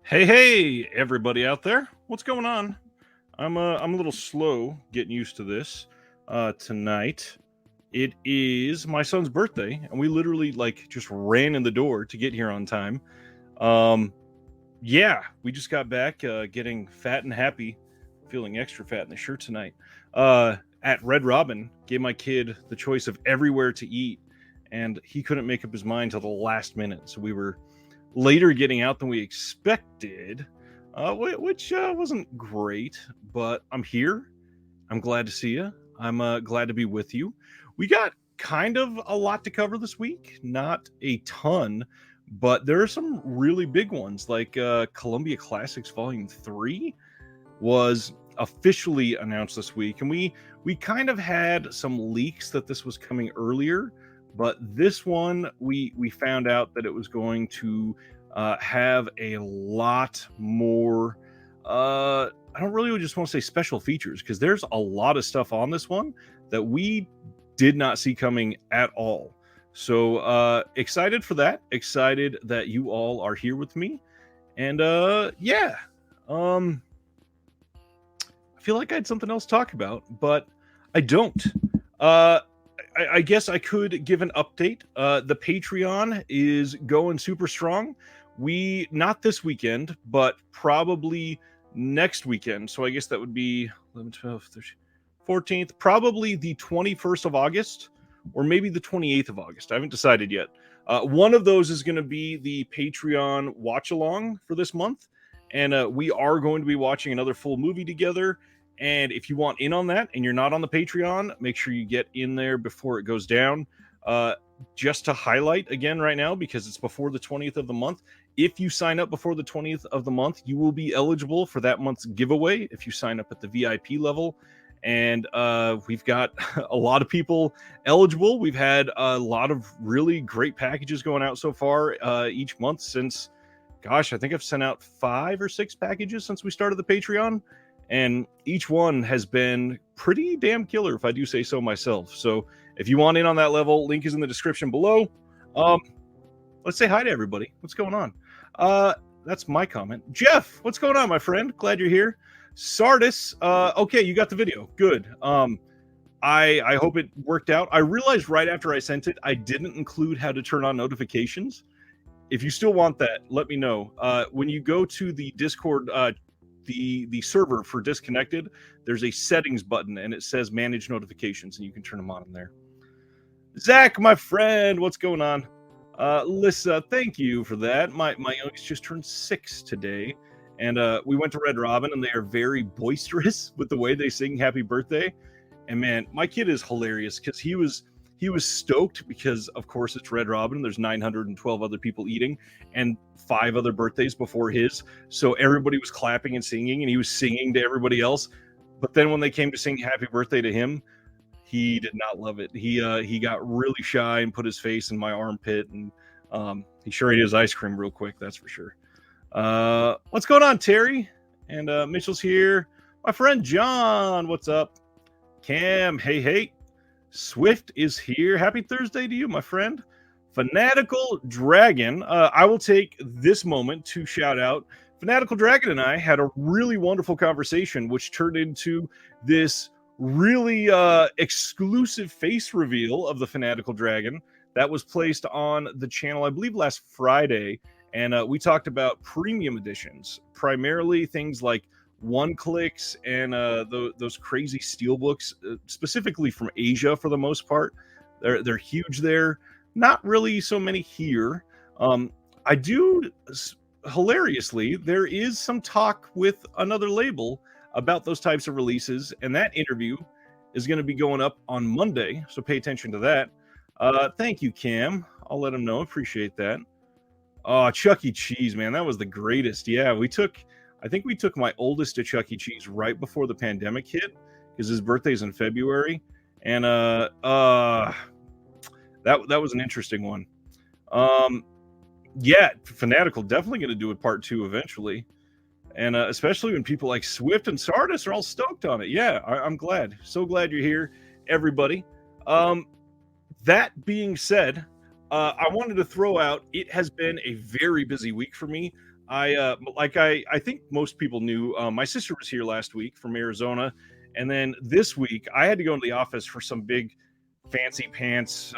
Hey, everybody out there. What's going on? I'm a little slow getting used to this. Tonight it is my son's birthday and we literally just ran in the door to get here on time. Um yeah, we just got back getting fat and happy, feeling extra fat in the shirt tonight. At Red Robin, gave my kid the choice of everywhere to eat and he couldn't make up his mind till the last minute. So we were later getting out than we expected, which wasn't great, but I'm here. I'm glad to see you. I'm glad to be with you. We got kind of a lot to cover this week, not a ton, but there are some really big ones, like Columbia Classics Volume 3 was officially announced this week, and we kind of had some leaks that this was coming earlier, but this one we found out that it was going to have a lot more. I don't really just want to say special features because there's a lot of stuff on this one that we did not see coming at all. So excited for that. Excited that you all are here with me, and yeah. Um, I feel like I had something else to talk about, but I don't. Uh, I guess I could give an update. The Patreon is going super strong. We, not this weekend, but probably next weekend. So I guess that would be 11, 12, 13, 14th, probably the 21st of August, or maybe the 28th of August. I haven't decided yet. One of those is going to be the Patreon watch along for this month. And we are going to be watching another full movie together. And if you want in on that and you're not on the Patreon, make sure you get in there before it goes down. Just to highlight again right now, because it's before the 20th of the month, if you sign up before the 20th of the month, you will be eligible for that month's giveaway if you sign up at the VIP level. And we've got a lot of people eligible. We've had a lot of really great packages going out so far each month since, gosh, I think I've sent out 5 or 6 packages since we started the Patreon. And each one has been pretty damn killer, if I do say so myself. So if you want in on that level, link is in the description below. Let's say hi to everybody. What's going on? That's my comment. Jeff, what's going on, my friend? Glad you're here. Sardis, okay, you got the video. Good. I hope it worked out. I realized right after I sent it, I didn't include how to turn on notifications. If you still want that, let me know. When you go to the Discord, the server for Disconnected, there's a settings button and it says manage notifications and you can turn them on in there. Zach, my friend, what's going on? Lissa, thank you for that. My youngest just turned 6 today, and we went to Red Robin, and they are very boisterous with the way they sing "Happy Birthday." And man, my kid is hilarious because he was stoked because of course it's Red Robin. There's 912 other people eating, and 5 other birthdays before his, so everybody was clapping and singing, and he was singing to everybody else. But then when they came to sing "Happy Birthday" to him, he did not love it. He got really shy and put his face in my armpit, and he sure ate his ice cream real quick. That's for sure. What's going on, Terry? And Mitchell's here. My friend John, what's up? Cam, hey. Swift is here. Happy Thursday to you, my friend. Fanatical Dragon. I will take this moment to shout out. Fanatical Dragon and I had a really wonderful conversation, which turned into this really exclusive face reveal of the Fanatical Dragon that was placed on the channel, I believe, last Friday. And we talked about premium editions, primarily things like one clicks and those crazy steelbooks, specifically from Asia for the most part. They're huge there. Not really so many here. I do, hilariously, there is some talk with another label about those types of releases, and that interview is going to be going up on Monday, so pay attention to that. Thank you, Cam. I'll let him know. Appreciate that. Oh, Chuck E. Cheese, man, that was the greatest. Yeah, I think we took my oldest to Chuck E. Cheese right before the pandemic hit, because his birthday's in February, and that was an interesting one. Yeah, Fanatical definitely going to do a part 2 eventually. And especially when people like Swift and Sardis are all stoked on it. Yeah, I'm glad. So glad you're here, everybody. That being said, I wanted to throw out, it has been a very busy week for me. I think most people knew, my sister was here last week from Arizona, and then this week I had to go into the office for some big fancy pants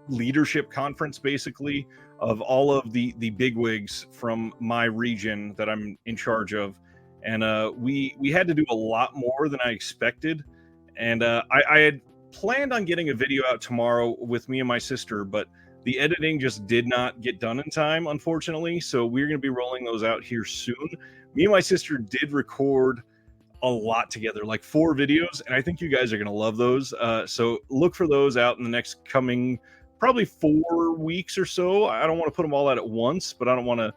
leadership conference, basically, of all of the bigwigs from my region that I'm in charge of, and we had to do a lot more than I expected, and I had planned on getting a video out tomorrow with me and my sister, but the editing just did not get done in time, unfortunately. So we're going to be rolling those out here soon. Me and my sister did record a lot together, like 4 videos, and I think you guys are going to love those. So look for those out in the next coming probably 4 weeks or so. I don't want to put them all out at once, but I don't want to,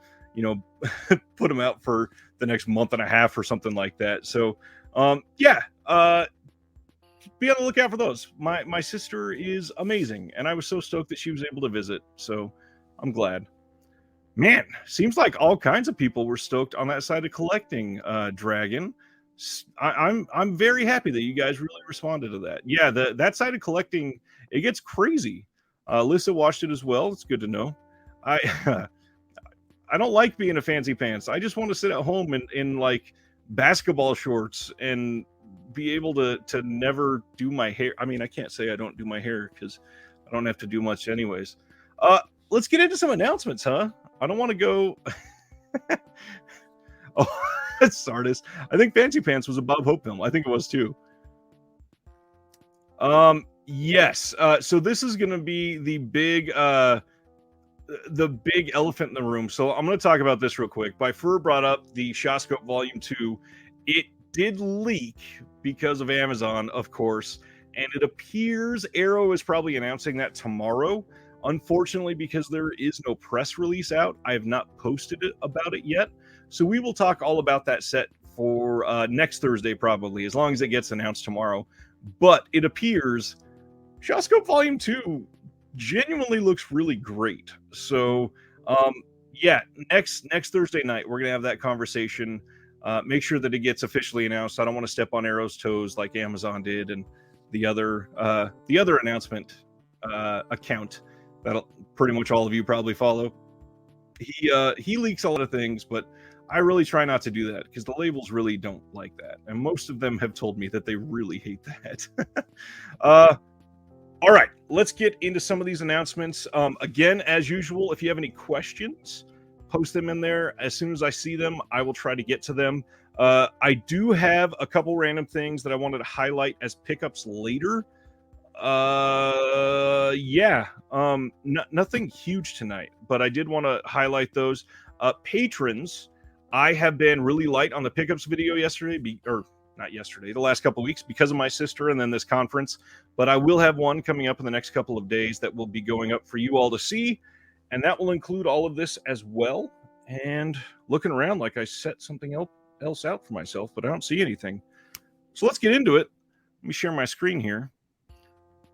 put them out for the next month and a half or something like that. So, be on the lookout for those. My sister is amazing, and I was so stoked that she was able to visit. So I'm glad. Man, seems like all kinds of people were stoked on that side of collecting, Dragon. I'm very happy that you guys really responded to that. Yeah, that side of collecting, it gets crazy. Lissa watched it as well. It's good to know. I I don't like being a fancy pants. I just want to sit at home in like basketball shorts and be able to never do my hair. I mean, I can't say I don't do my hair because I don't have to do much anyways. Let's get into some announcements, huh? I don't want to go. Oh, Sardis. I think Fancy Pants was a Bob Hope film. I think it was too. Yes. So this is going to be the big elephant in the room. So I'm going to talk about this real quick. By Fur brought up the Shawscope Volume 2. It did leak because of Amazon, of course, and it appears Arrow is probably announcing that tomorrow. Unfortunately, because there is no press release out, I have not posted it about it yet. So we will talk all about that set for next Thursday, probably, as long as it gets announced tomorrow. But it appears Shawscope Volume 2 genuinely looks really great. So, next Thursday night, we're going to have that conversation. Make sure that it gets officially announced. I don't want to step on Arrow's toes like Amazon did and the other announcement account that pretty much all of you probably follow. He leaks a lot of things, but I really try not to do that because the labels really don't like that, and most of them have told me that they really hate that. All right, let's get into some of these announcements. Again, as usual, if you have any questions, post them in there. As soon as I see them, I will try to get to them. I do have a couple random things that I wanted to highlight as pickups later. Nothing huge tonight, but I did want to highlight those. Patrons, I have been really light on the pickups video the last couple of weeks because of my sister and then this conference, but I will have one coming up in the next couple of days that will be going up for you all to see, and that will include all of this as well. And looking around, like I set something else out for myself, but I don't see anything. So let's get into it. Let me share my screen here.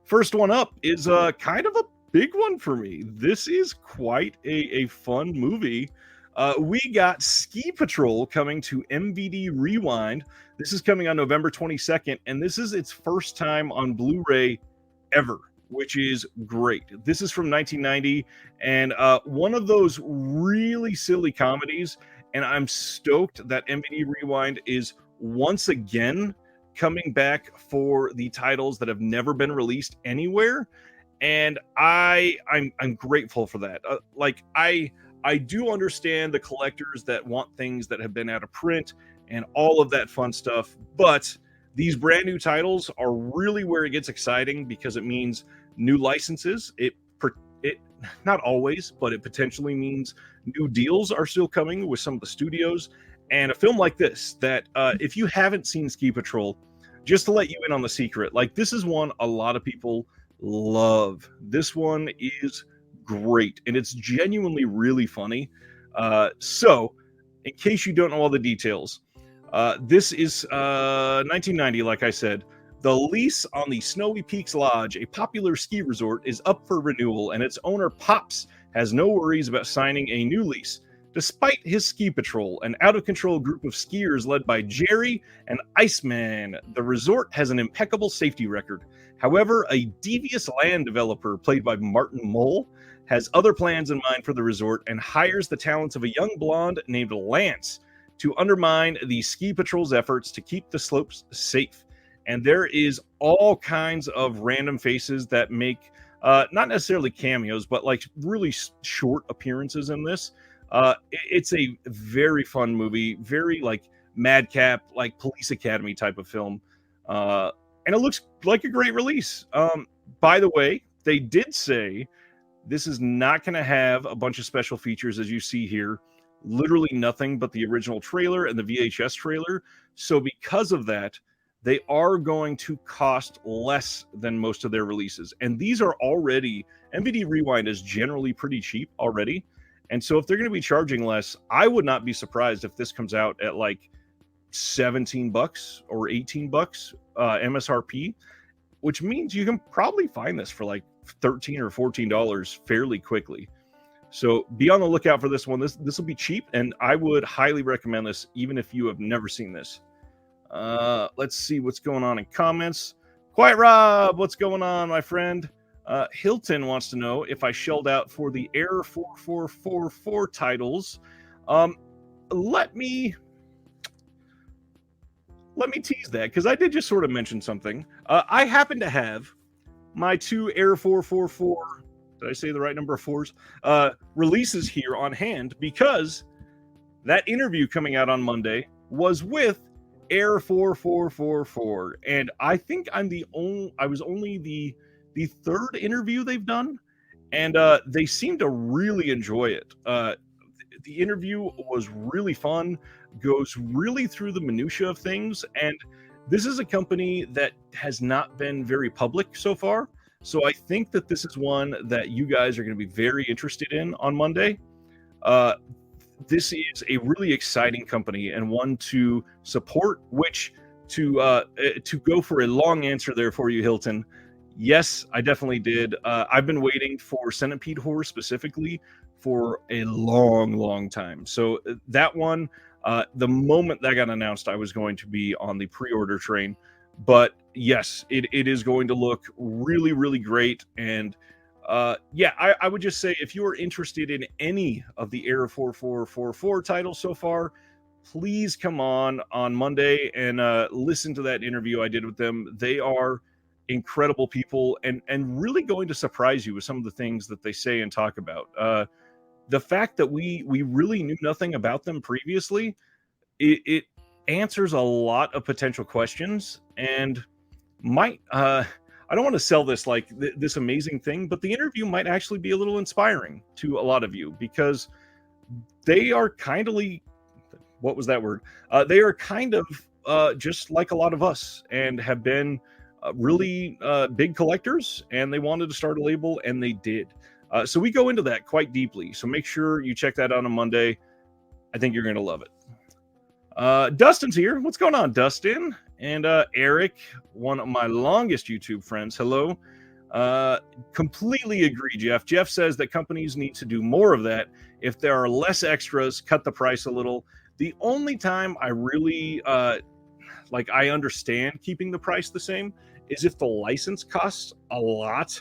First one up is kind of a big one for me. This is quite a fun movie. We got Ski Patrol coming to MVD Rewind. This is coming on November 22nd, and this is its first time on Blu-ray ever, which is great. This is from 1990, and one of those really silly comedies, and I'm stoked that MVD Rewind is once again coming back for the titles that have never been released anywhere, and I'm grateful for that. I do understand the collectors that want things that have been out of print and all of that fun stuff, but these brand new titles are really where it gets exciting because it means new licenses. It not always, but it potentially means new deals are still coming with some of the studios. And a film like this, that if you haven't seen Ski Patrol, just to let you in on the secret, like this is one a lot of people love. This one is great, and it's genuinely really funny. So, in case you don't know all the details, this is 1990, like I said. The lease on the Snowy Peaks Lodge, a popular ski resort, is up for renewal, and its owner, Pops, has no worries about signing a new lease. Despite his ski patrol, an out-of-control group of skiers led by Jerry and Iceman, the resort has an impeccable safety record. However, a devious land developer, played by Martin Mull, has other plans in mind for the resort and hires the talents of a young blonde named Lance to undermine the ski patrol's efforts to keep the slopes safe. And there is all kinds of random faces that make not necessarily cameos, but like really short appearances in this. It's a very fun movie, very like madcap, like Police Academy type of film. And it looks like a great release. By the way, they did say this is not going to have a bunch of special features as you see here. Literally nothing but the original trailer and the VHS trailer. So because of that, they are going to cost less than most of their releases. And these are already, MVD Rewind is generally pretty cheap already. And so if they're going to be charging less, I would not be surprised if this comes out at like $17 or $18 MSRP, which means you can probably find this for like $13 or $14 fairly quickly. So be on the lookout for this one. This will be cheap, and I would highly recommend this even if you have never seen this. Let's see what's going on in comments. Quiet Rob, what's going on, my friend? Hilton wants to know if I shelled out for the Error 4444 titles. Let me tease that, because I did just sort of mention something. I happen to have my two Error 444, did I say the right number of fours, releases here on hand, because that interview coming out on Monday was with Error 4444, and I think I was only the third interview they've done, and they seem to really enjoy it. The interview was really fun, goes really through the minutia of things, and this is a company that has not been very public so far, so I think that this is one that you guys are going to be very interested in on Monday. This is a really exciting company and one to support, which to go for a long answer there for you, Hilton. Yes, I definitely did. I've been waiting for Centipede Horror specifically for a long time. So that one, the moment that got announced, I was going to be on the pre-order train. But yes, it is going to look really great. And I would just say if you are interested in any of the Error 4444 titles so far, please come on Monday and listen to that interview I did with them. They are incredible people and really going to surprise you with some of the things that they say and talk about. The fact that we really knew nothing about them previously, it answers a lot of potential questions, and might I don't want to sell this like this amazing thing, but the interview might actually be a little inspiring to a lot of you, because they are kindly, what was that word? They are kind of just like a lot of us, and have been really big collectors, and they wanted to start a label, and they did. So we go into that quite deeply. So make sure you check that out on Monday. I think you're going to love it. Dustin's here. What's going on, Dustin? And Eric, one of my longest YouTube friends. Hello. Completely agree, Jeff. Jeff says that companies need to do more of that. If there are less extras, cut the price a little. The only time I really I understand keeping the price the same is if the license costs a lot.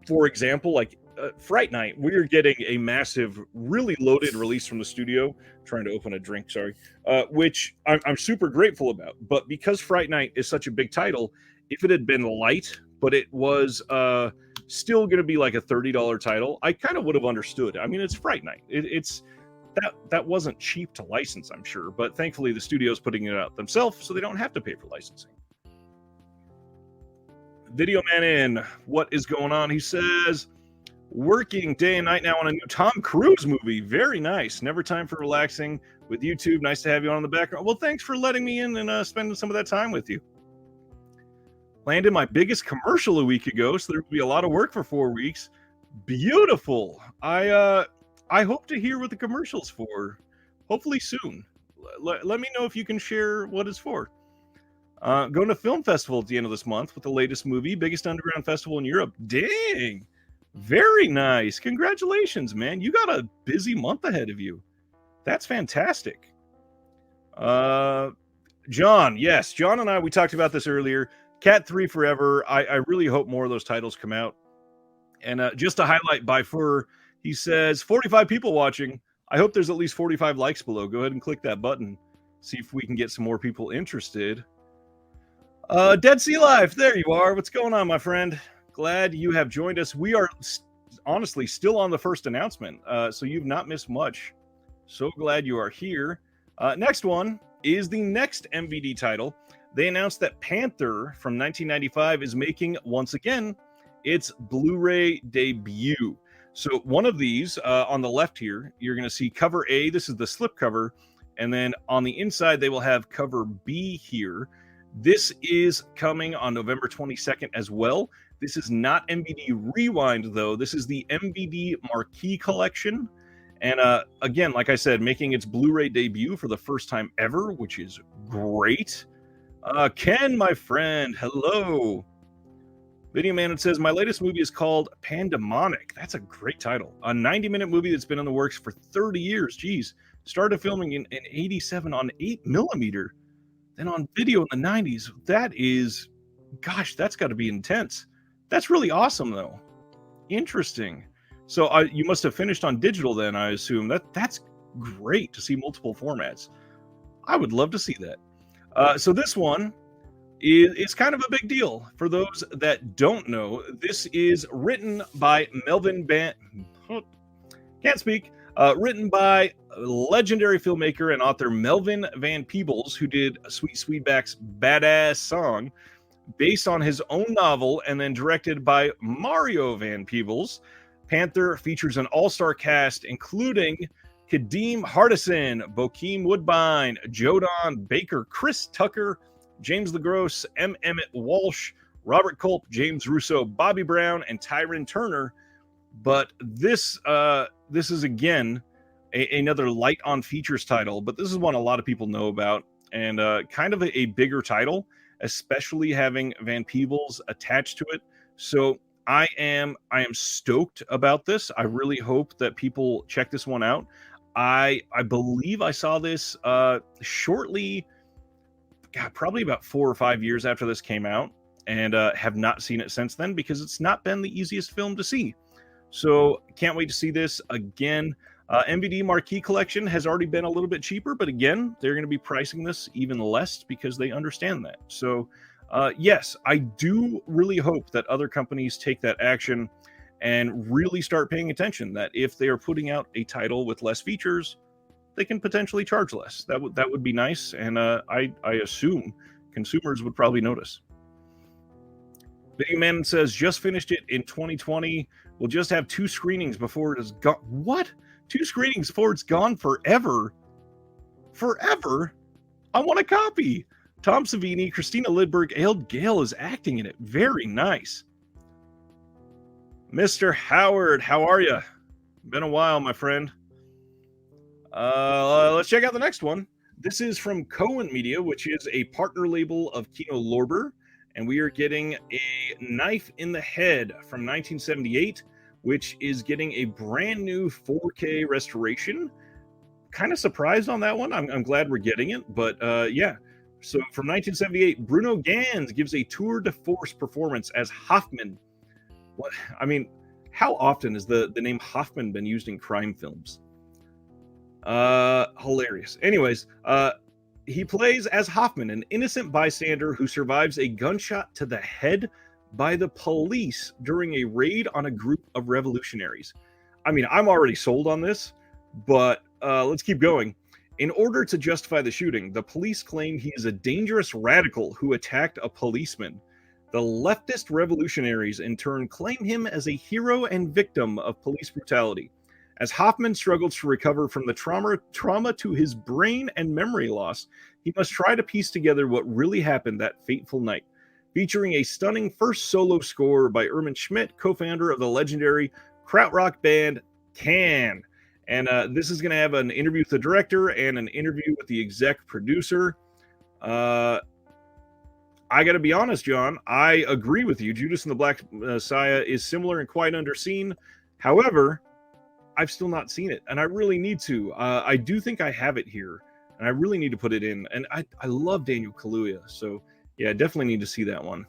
For example, like Fright Night, we're getting a massive, really loaded release from the studio. Trying to open a drink, sorry. Which I'm super grateful about. But because Fright Night is such a big title, if it had been light, but it was still going to be like a $30 title, I kind of would have understood. I mean, it's Fright Night. It's that wasn't cheap to license, I'm sure. But thankfully, the studio's putting it out themselves, so they don't have to pay for licensing. Video Man in, what is going on? He says, working day and night now on a new Tom Cruise movie. Very nice. Never time for relaxing with YouTube. Nice to have you on in the background. Well, thanks for letting me in and spending some of that time with you. Landed my biggest commercial a week ago, so there will be a lot of work for 4 weeks. Beautiful. I hope to hear what the commercial's for. Hopefully soon. Let me know if you can share what it's for. Going to film festival at the end of this month with the latest movie, biggest underground festival in Europe. Dang, very nice. Congratulations, man. You got a busy month ahead of you. That's fantastic. John, yes, John and I, we talked about this earlier. Cat 3 Forever. I really hope more of those titles come out. And just to highlight by Fur, he says 45 people watching. I hope there's at least 45 likes below. Go ahead and click that button. See if we can get some more people interested. Dead Sea Life, there you are. What's going on, my friend? Glad you have joined us. We are honestly still on the first announcement, so you've not missed much. So glad you are here. Next one is the next MVD title. They announced that Panther from 1995 is making, once again, its Blu-ray debut. So one of these on the left here, you're going to see cover A. This is the slipcover. And then on the inside, they will have cover B here. This is coming on November 22nd as well. This is not MVD Rewind, though. This is the MVD Marquee Collection. And again, like I said, making its Blu-ray debut for the first time ever, which is great. Ken, my friend, hello. Video Man, it says, my latest movie is called Pandemonic. That's a great title. A 90-minute movie that's been in the works for 30 years. Geez. Started filming in 87 on 8mm. Then on video in the 90s. That is, gosh, that's got to be intense. That's really awesome, though. Interesting. So you must have finished on digital then, I assume. That's great to see multiple formats. I would love to see that. So this one is kind of a big deal. For those that don't know, this is written by Melvin Van... Can't speak. Written by legendary filmmaker and author Melvin Van Peebles, who did Sweet Sweetback's Badass Song, based on his own novel, and then directed by Mario Van Peebles. Panther features an all-star cast, including Kadeem Hardison, Bokeem Woodbine, Jodan Baker, Chris Tucker, James LaGrosse, M. Emmett Walsh, Robert Culp, James Russo, Bobby Brown, and Tyron Turner. But this is, again, another light on features title, but this is one a lot of people know about, and kind of a bigger title, especially having Van Peebles attached to it. So I am stoked about this. I really hope that people check this one out. I believe I saw this shortly, probably about 4 or 5 years after this came out, and have not seen it since then because it's not been the easiest film to see. So can't wait to see this again. MVD Marquee Collection has already been a little bit cheaper, but again, they're going to be pricing this even less because they understand that. So yes, I do really hope that other companies take that action and really start paying attention, that if they are putting out a title with less features, they can potentially charge less. That would be nice, and I assume consumers would probably notice. Video Man says, just finished it in 2020. We'll just have 2 screenings before it is gone. What? 2 screenings before it's gone forever? Forever? I want a copy. Tom Savini, Christina Lidberg, Ailed Gale is acting in it. Very nice. Mr. Howard, how are you? Been a while, my friend. Let's check out the next one. This is from Cohen Media, which is a partner label of Kino Lorber. And we are getting a Knife in the Head from 1978, which is getting a brand new 4K restoration. Kind of surprised on that one. I'm glad we're getting it, but yeah. So from 1978, Bruno Ganz gives a tour de force performance as Hoffman. What? I mean, how often has the name Hoffman been used in crime films? Hilarious. Anyways, he plays as Hoffman, an innocent bystander who survives a gunshot to the head by the police during a raid on a group of revolutionaries. I mean, I'm already sold on this, but let's keep going. In order to justify the shooting, the police claim he is a dangerous radical who attacked a policeman. The leftist revolutionaries, in turn, claim him as a hero and victim of police brutality. As Hoffman struggles to recover from the trauma to his brain and memory loss, he must try to piece together what really happened that fateful night. Featuring a stunning first solo score by Erwin Schmidt, co-founder of the legendary krautrock band Can. And this is going to have an interview with the director and an interview with the exec producer. I got to be honest, John, I agree with you. Judas and the Black Messiah is similar and quite underseen. However, I've still not seen it, and I really need to. I do think I have it here, and I really need to put it in. And I love Daniel Kaluuya, so yeah, I definitely need to see that one.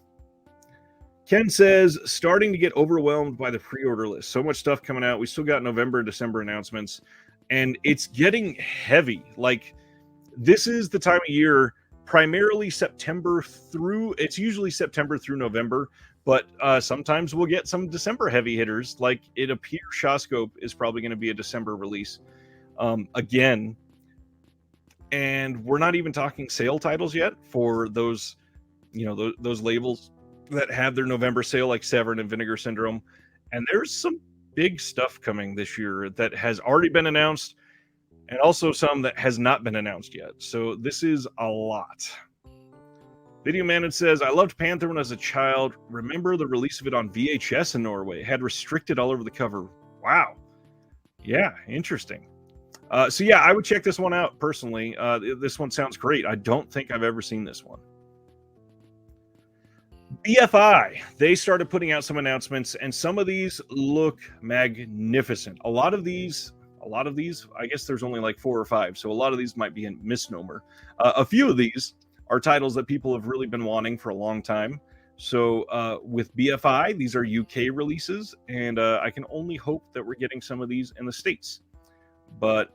Ken says, starting to get overwhelmed by the pre-order list. So much stuff coming out. We still got November and December announcements, and it's getting heavy. Like, this is the time of year, primarily it's usually September through November, but sometimes we'll get some December heavy hitters. Like, it appears Shawscope is probably going to be a December release again. And we're not even talking sale titles yet for those, those labels that have their November sale, like Severin and Vinegar Syndrome. And there's some big stuff coming this year that has already been announced, and also some that has not been announced yet. So this is a lot. Video Man says, I loved Panther when I was a child. Remember the release of it on VHS in Norway. It had restricted all over the cover. Wow. Yeah, interesting. So yeah, I would check this one out personally. This one sounds great. I don't think I've ever seen this one. BFI, they started putting out some announcements, and some of these look magnificent. A lot of these, I guess there's only like 4 or 5, so a lot of these might be a misnomer. A few of these are titles that people have really been wanting for a long time. So with BFI, these are UK releases, and I can only hope that we're getting some of these in the States. But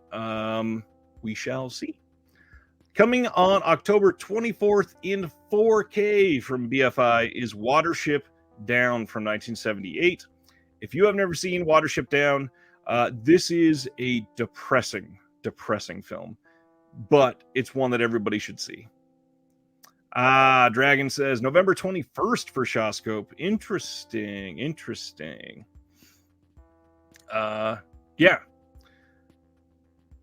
we shall see. Coming on October 24th in 4K from BFI is Watership Down from 1978. If you have never seen Watership Down, this is a depressing film, but it's one that everybody should see. Dragon says November 21st for Shawscope. Interesting. Yeah.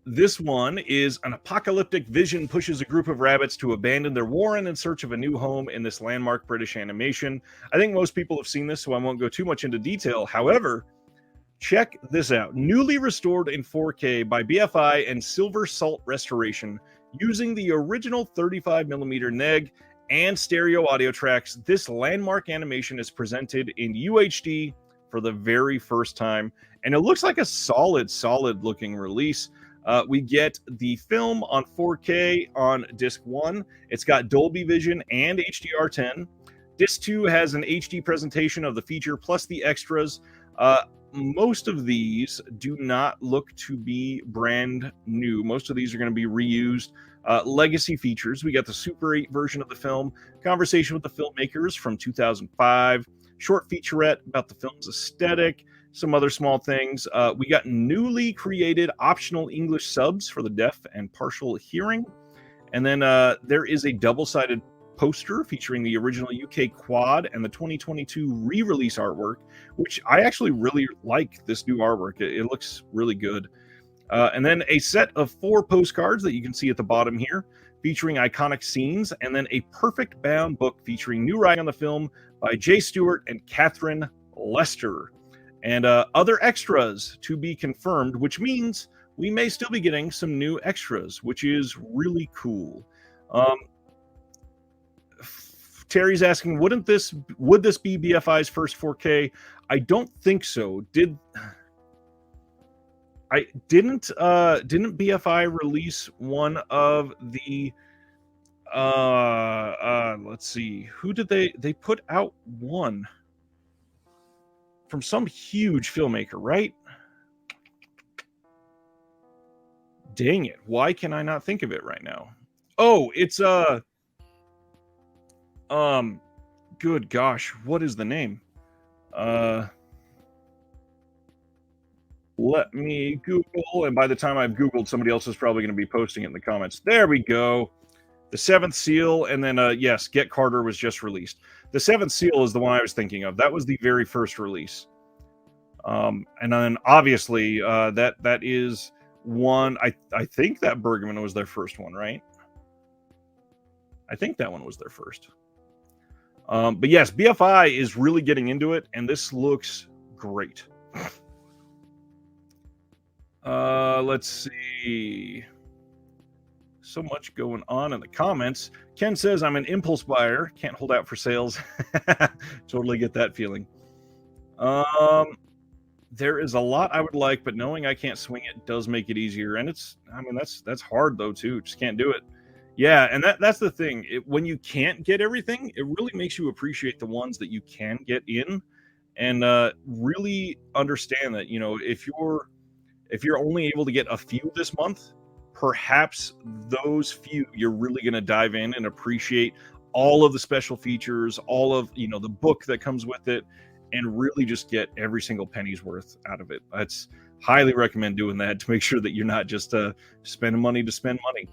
This one is an apocalyptic vision pushes a group of rabbits to abandon their warren in search of a new home in this landmark British animation. I think most people have seen this, so I won't go too much into detail. However, check this out. Newly restored in 4K by BFI and Silver Salt Restoration using the original 35mm NEG and stereo audio tracks. This landmark animation is presented in UHD for the very first time, and it looks like a solid looking release. We get the film on 4K on disc 1. It's got Dolby Vision and HDR10. Disc 2 has an HD presentation of the feature plus the extras. Most of these do not look to be brand new. Most of these are going to be reused legacy features. We got the Super 8 version of the film, conversation with the filmmakers from 2005, short featurette about the film's aesthetic, some other small things. We got newly created optional English subs for the deaf and partial hearing. And then there is a double-sided poster featuring the original UK quad and the 2022 re-release artwork, which I actually really like this new artwork. It looks really good. And then a set of 4 postcards that you can see at the bottom here, featuring iconic scenes, and then a perfect bound book featuring new writing on the film by Jay Stewart and Catherine Lester. And other extras to be confirmed, which means we may still be getting some new extras, which is really cool. Terry's asking, would this be BFI's first 4K? I don't think so. Didn't BFI release one of the let's see, who did they put out one from some huge filmmaker, right? Dang it. Why can I not think of it right now? Oh, it's good gosh, what is the name? Let me Google, and by the time I've Googled, somebody else is probably going to be posting it in the comments. There we go. The Seventh Seal, and then yes, Get Carter was just released. The Seventh Seal is the one I was thinking of. That was the very first release. And then obviously that is one. I think that Bergman was their first one, right? I think that one was their first. But yes, BFI is really getting into it, and this looks great. Let's see. So much going on in the comments. Ken says, I'm an impulse buyer. Can't hold out for sales. Totally get that feeling. There is a lot I would like, but knowing I can't swing it does make it easier. And that's hard though too. Just can't do it. Yeah, and that's the thing. When you can't get everything, it really makes you appreciate the ones that you can get in, and really understand that if you're only able to get a few this month, perhaps those few you're really going to dive in and appreciate all of the special features, all of the book that comes with it, and really just get every single penny's worth out of it. That's highly recommend doing that to make sure that you're not just spending money to spend money.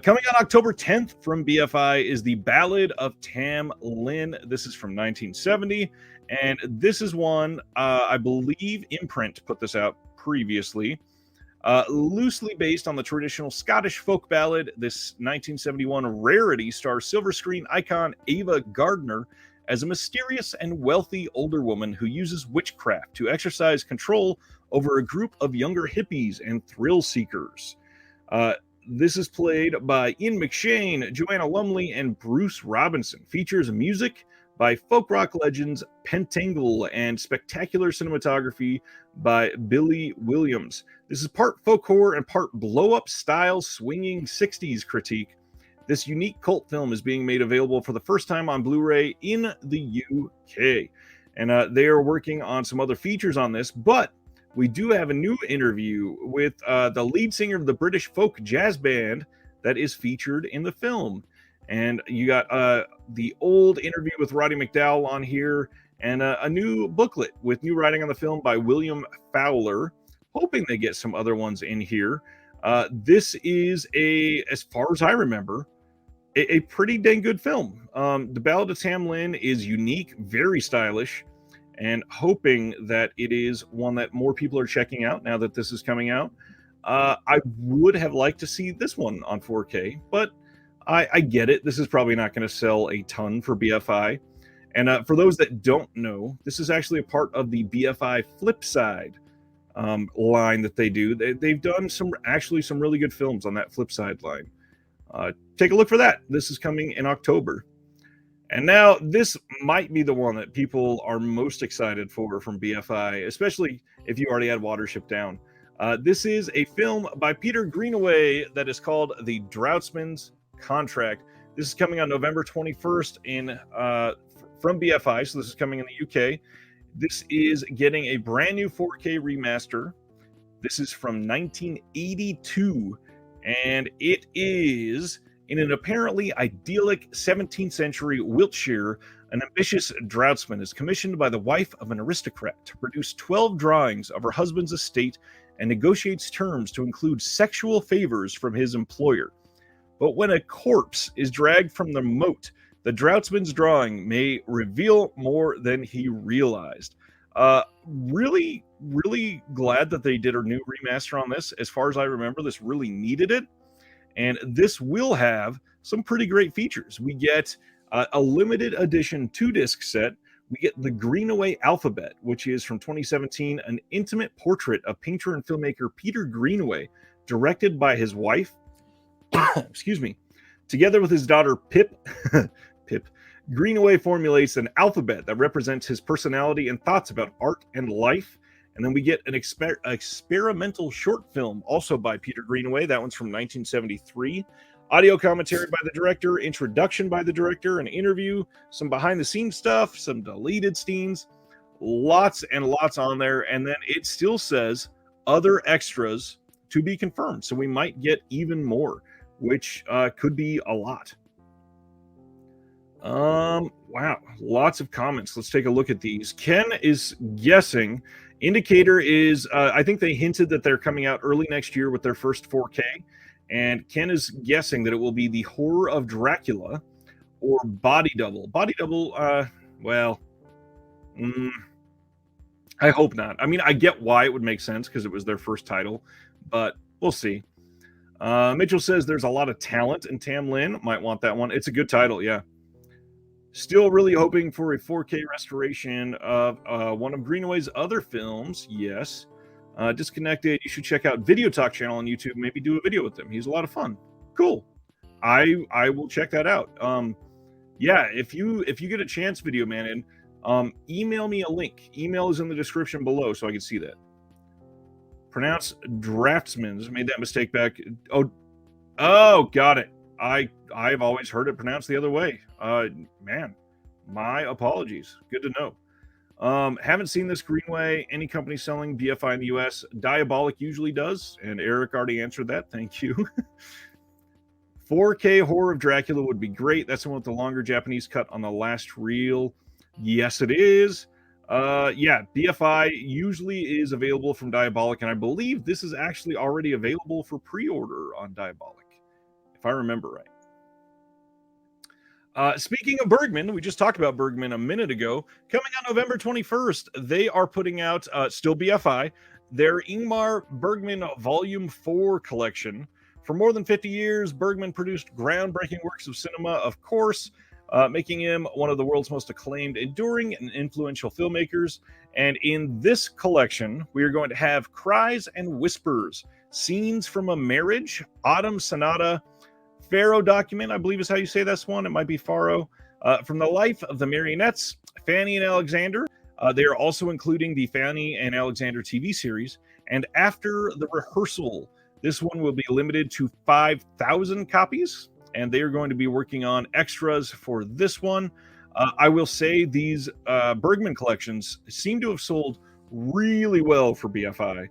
Coming on October 10th from BFI is The Ballad of Tam Lin. This is from 1970, and this is one I believe Imprint put this out previously. Loosely based on the traditional Scottish folk ballad, this 1971 rarity stars silver screen icon Ava Gardner as a mysterious and wealthy older woman who uses witchcraft to exercise control over a group of younger hippies and thrill seekers. This is played by Ian McShane, Joanna Lumley, and Bruce Robinson. Features music by folk rock legends Pentangle and spectacular cinematography by Billy Williams. This is part folk horror and part blow-up style swinging 60s critique. This unique cult film is being made available for the first time on Blu-ray in the UK. And they are working on some other features on this, but we do have a new interview with the lead singer of the British folk jazz band that is featured in the film. And you got the old interview with Roddy McDowall on here, and a new booklet with new writing on the film by William Fowler. Hoping they get some other ones in here. This is as far as I remember, a pretty dang good film. The Ballad of Tam Lin is unique, very stylish, and hoping that it is one that more people are checking out now that this is coming out. I would have liked to see this one on 4K, but I get it. This is probably not going to sell a ton for BFI. And for those that don't know, this is actually a part of the BFI Flipside line that they do. They've done some really good films on that Flipside line. Take a look for that. This is coming in October. And now this might be the one that people are most excited for from BFI, especially if you already had Watership Down. This is a film by Peter Greenaway that is called The Draughtsman's Contract. This is coming on November 21st from BFI, so this is coming in the UK. This is getting a brand new 4K remaster. This is from 1982, and it is in an apparently idyllic 17th century Wiltshire. An ambitious draughtsman is commissioned by the wife of an aristocrat to produce 12 drawings of her husband's estate and negotiates terms to include sexual favors from his employer. But when a corpse is dragged from the moat, the draughtsman's drawing may reveal more than he realized. Really, really glad that they did a new remaster on this. As far as I remember, this really needed it. And this will have some pretty great features. We get a limited edition 2-disc set. We get the Greenaway Alphabet, which is from 2017, an intimate portrait of painter and filmmaker Peter Greenaway, directed by his wife, excuse me, together with his daughter Pip. Greenaway formulates an alphabet that represents his personality and thoughts about art and life. And then we get an experimental short film also by Peter Greenaway. That one's from 1973. Audio commentary by the director, introduction by the director, an interview, some behind-the-scenes stuff, some deleted scenes, lots and lots on there. And then it still says other extras to be confirmed. So we might get even more, which could be a lot. Wow, lots of comments. Let's take a look at these. Ken is guessing. Indicator is, I think they hinted that they're coming out early next year with their first 4K. And Ken is guessing that it will be The Horror of Dracula or Body Double. Body Double, I hope not. I mean, I get why it would make sense because it was their first title, but we'll see. Mitchell says there's a lot of talent in Tam Lin. Might want that one. It's a good title, yeah. Still really hoping for a 4K restoration of one of Greenaway's other films. Yes. Disconnected. You should check out Video Talk channel on YouTube. Maybe do a video with him. He's a lot of fun. Cool. I will check that out. Yeah, if you get a chance, Video Man, email me a link. Email is in the description below so I can see that. Pronounce Draughtsman's. Made that mistake back. Oh, got it. I've always heard it pronounced the other way. Man, my apologies. Good to know. Haven't seen this Greenway. Any company selling BFI in the US? Diabolic usually does, and Eric already answered that. Thank you. 4K Horror of Dracula would be great. That's the one with the longer Japanese cut on the last reel. Yes, it is. Yeah, BFI usually is available from Diabolic, and I believe this is actually already available for pre-order on Diabolic, if I remember right. Speaking of Bergman, we just talked about Bergman a minute ago. Coming on November 21st, they are putting out, still BFI, their Ingmar Bergman Volume 4 collection. For more than 50 years, Bergman produced groundbreaking works of cinema, of course, making him one of the world's most acclaimed, enduring, and influential filmmakers. And in this collection, we are going to have Cries and Whispers, Scenes from a Marriage, Autumn Sonata, Pharaoh Document, I believe is how you say this one. It might be Pharaoh. From the Life of the Marionettes, Fanny and Alexander. They are also including the Fanny and Alexander TV series. And After the Rehearsal, this one will be limited to 5,000 copies. And they are going to be working on extras for this one. I will say these Bergman collections seem to have sold really well for BFI.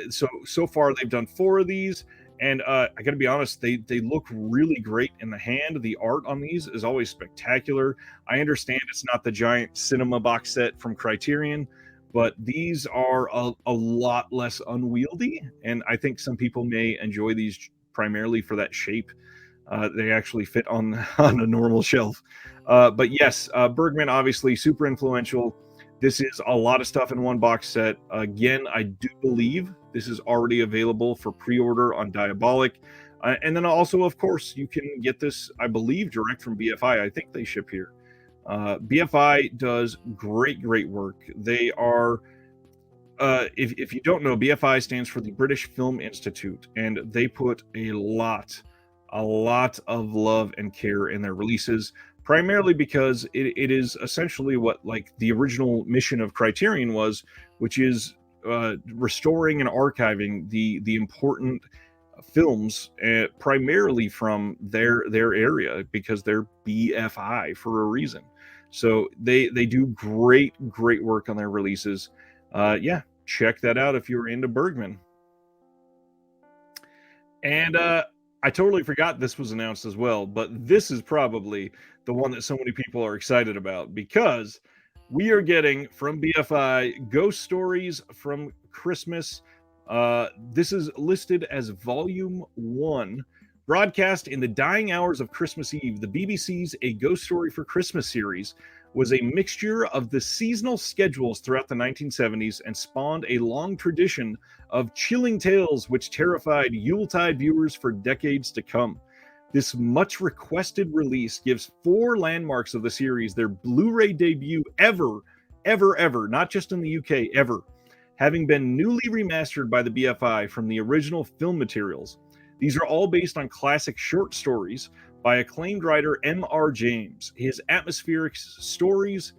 So far, they've done 4 of these. And I got to be honest, they look really great in the hand. The art on these is always spectacular. I understand it's not the giant cinema box set from Criterion, but these are a lot less unwieldy. And I think some people may enjoy these primarily for that shape. They actually fit on a normal shelf. But yes, Bergman, obviously super influential. This is a lot of stuff in one box set. Again, I do believe this is already available for pre-order on Diabolic. And then also, of course, you can get this, I believe, direct from BFI. I think they ship here. BFI does great work. They are, if you don't know, BFI stands for the British Film Institute, and they put a lot of love and care in their releases, primarily because it is essentially what like the original mission of Criterion was, which is restoring and archiving the important films, primarily from their area, because they're BFI for a reason. So they do great work on their releases. Yeah, check that out if you're into Bergman. And I totally forgot this was announced as well, but this is probably the one that so many people are excited about, because we are getting from BFI Ghost Stories from Christmas. This is listed as Volume 1. Broadcast in the dying hours of Christmas Eve, the BBC's A Ghost Story for Christmas series was a mixture of the seasonal schedules throughout the 1970s and spawned a long tradition of chilling tales which terrified Yuletide viewers for decades to come. This much requested release gives 4 landmarks of the series their Blu-ray debut ever, not just in the UK, ever, having been newly remastered by the BFI from the original film materials. These are all based on classic short stories by acclaimed writer M.R. James. His atmospheric settings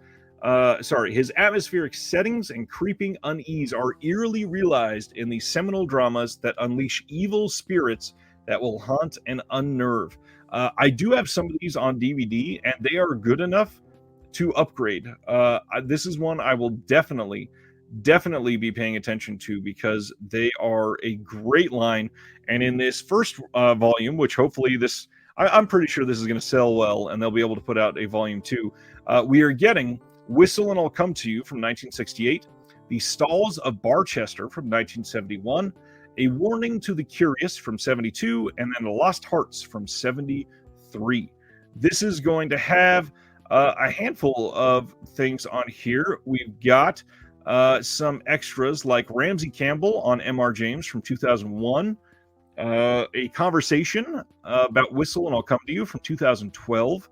and creeping unease are eerily realized in the seminal dramas that unleash evil spirits that will haunt and unnerve. I do have some of these on DVD, and they are good enough to upgrade. This is one I will definitely be paying attention to, because they are a great line. And in this first volume, which hopefully I'm pretty sure this is going to sell well, and they'll be able to put out a volume 2. We are getting Whistle and I'll Come to You from 1968, The Stalls of Barchester from 1971, A Warning to the Curious from 72, and then The Lost Hearts from 73. This is going to have a handful of things on here. We've got some extras like Ramsey Campbell on M.R. James from 2001, a conversation about Whistle and I'll Come to You from 2012,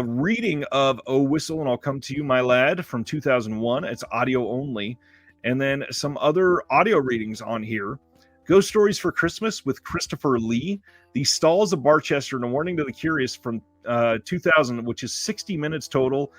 reading of Oh Whistle and I'll Come to You, My Lad from 2001. It's audio only. And then some other audio readings on here. Ghost Stories for Christmas with Christopher Lee, The Stalls of Barchester, and A Warning to the Curious from 2000, which is 60 minutes total,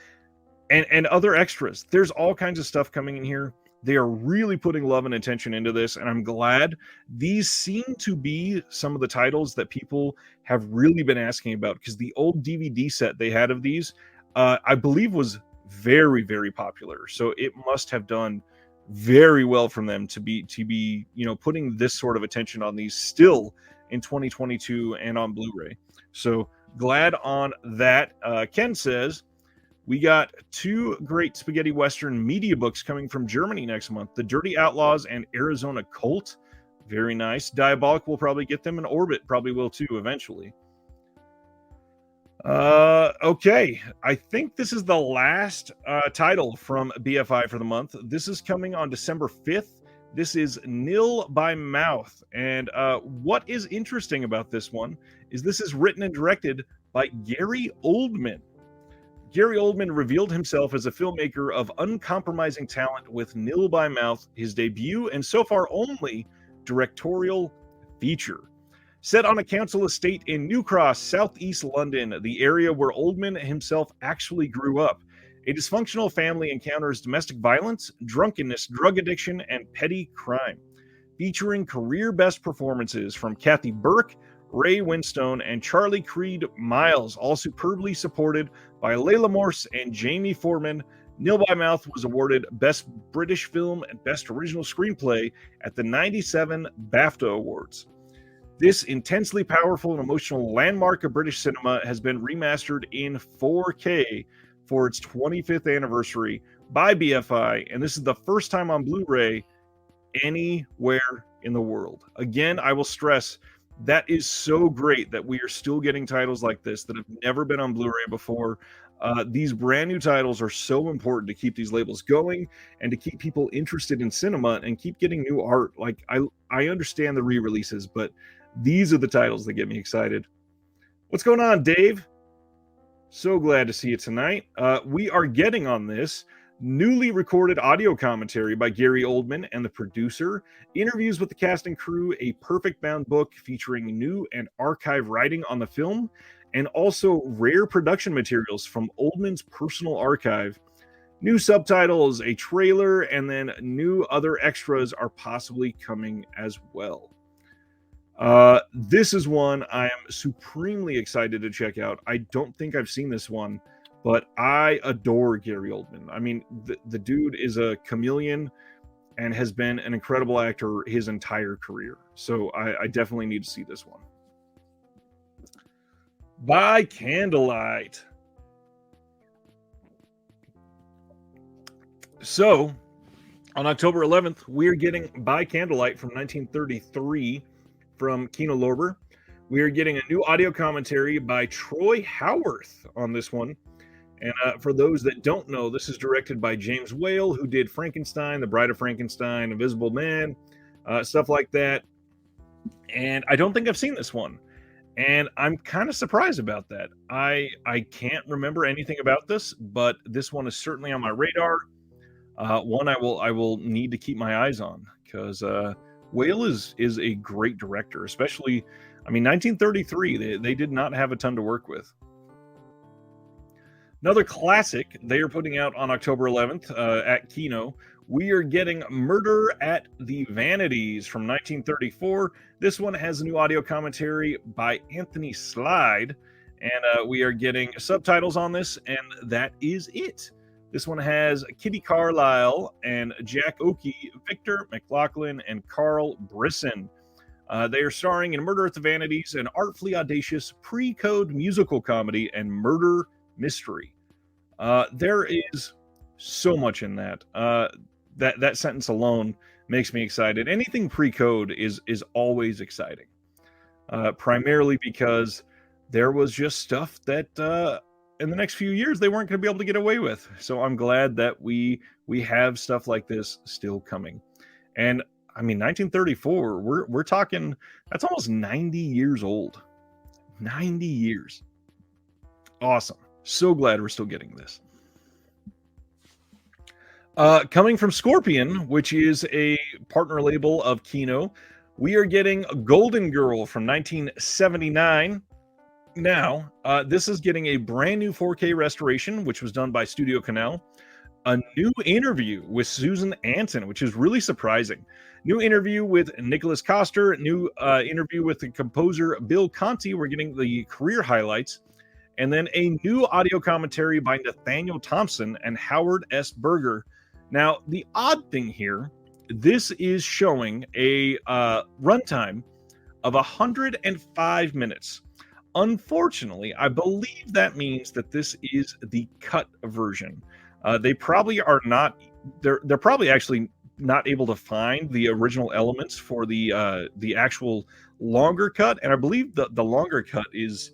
and other extras. There's all kinds of stuff coming in here. They are really putting love and attention into this, and I'm glad. These seem to be some of the titles that people have really been asking about, because the old DVD set they had of these, I believe, was very, very popular. So it must have done very well from them to be putting this sort of attention on these still in 2022 and on Blu-ray. So glad on that. Ken says, we got 2 great spaghetti western media books coming from Germany next month: The Dirty Outlaws and Arizona Colt. Very nice. Diabolic will probably get them, and Orbit probably will too eventually. Okay, I think this is the last title from BFI for the month. This is coming on December 5th. This is Nil by Mouth. And what is interesting about this one is this is written and directed by Gary Oldman. Gary Oldman revealed himself as a filmmaker of uncompromising talent with Nil by Mouth, his debut and so far only directorial feature. Set on a council estate in New Cross, southeast London, the area where Oldman himself actually grew up, a dysfunctional family encounters domestic violence, drunkenness, drug addiction, and petty crime. Featuring career-best performances from Kathy Burke, Ray Winstone, and Charlie Creed Miles, all superbly supported by Layla Morse and Jamie Foreman, Nil by Mouth was awarded Best British Film and Best Original Screenplay at the 97 BAFTA Awards. This intensely powerful and emotional landmark of British cinema has been remastered in 4K for its 25th anniversary by BFI, and this is the first time on Blu-ray anywhere in the world. Again, I will stress, that is so great that we are still getting titles like this that have never been on Blu-ray before. These brand new titles are so important to keep these labels going and to keep people interested in cinema and keep getting new art. Like, I understand the re-releases, but these are the titles that get me excited. What's going on, Dave? So glad to see you tonight. We are getting on this newly recorded audio commentary by Gary Oldman and the producer, interviews with the cast and crew, a perfect bound book featuring new and archive writing on the film, and also rare production materials from Oldman's personal archive. New subtitles, a trailer, and then new other extras are possibly coming as well. This is one I am supremely excited to check out. I don't think I've seen this one, but I adore Gary Oldman. I mean, the dude is a chameleon and has been an incredible actor his entire career. So I definitely need to see this one. By Candlelight. So, on October 11th, we're getting By Candlelight from 1933 from Kino Lorber. We are getting a new audio commentary by Troy Howarth on this one. And for those that don't know, this is directed by James Whale, who did Frankenstein, The Bride of Frankenstein, Invisible Man, stuff like that. And I don't think I've seen this one. And I'm kind of surprised about that. I can't remember anything about this, but this one is certainly on my radar. One I will need to keep my eyes on, because Whale is a great director, especially, I mean, 1933, they did not have a ton to work with. Another classic they are putting out on October 11th at Kino. We are getting Murder at the Vanities from 1934. This one has a new audio commentary by Anthony Slide, and we are getting subtitles on this, and that is it. This one has Kitty Carlisle and Jack Oakey, Victor McLaughlin, and Carl Brisson. They are starring in Murder at the Vanities, an artfully audacious pre-code musical comedy and murder mystery. There is so much in that. That sentence alone makes me excited. Anything pre-code is always exciting, primarily because there was just stuff that in the next few years they weren't going to be able to get away with. So I'm glad that we have stuff like this still coming. And I mean, 1934, we're talking, that's almost 90 years old. 90 years. Awesome. So glad we're still getting this. Coming from Scorpion, which is a partner label of Kino, we are getting Golden Girl from 1979. Now, this is getting a brand new 4K restoration, which was done by Studio Canal. a new interview with Susan Anton, which is really surprising. New interview with Nicholas Coster, new interview with the composer Bill Conti. We're getting the career highlights. And then a new audio commentary by Nathaniel Thompson and Howard S. Berger. Now, the odd thing here, this is showing a runtime of 105 minutes. Unfortunately, I believe that means that this is the cut version. They probably are not. They're probably actually not able to find the original elements for the actual longer cut, and I believe the longer cut is,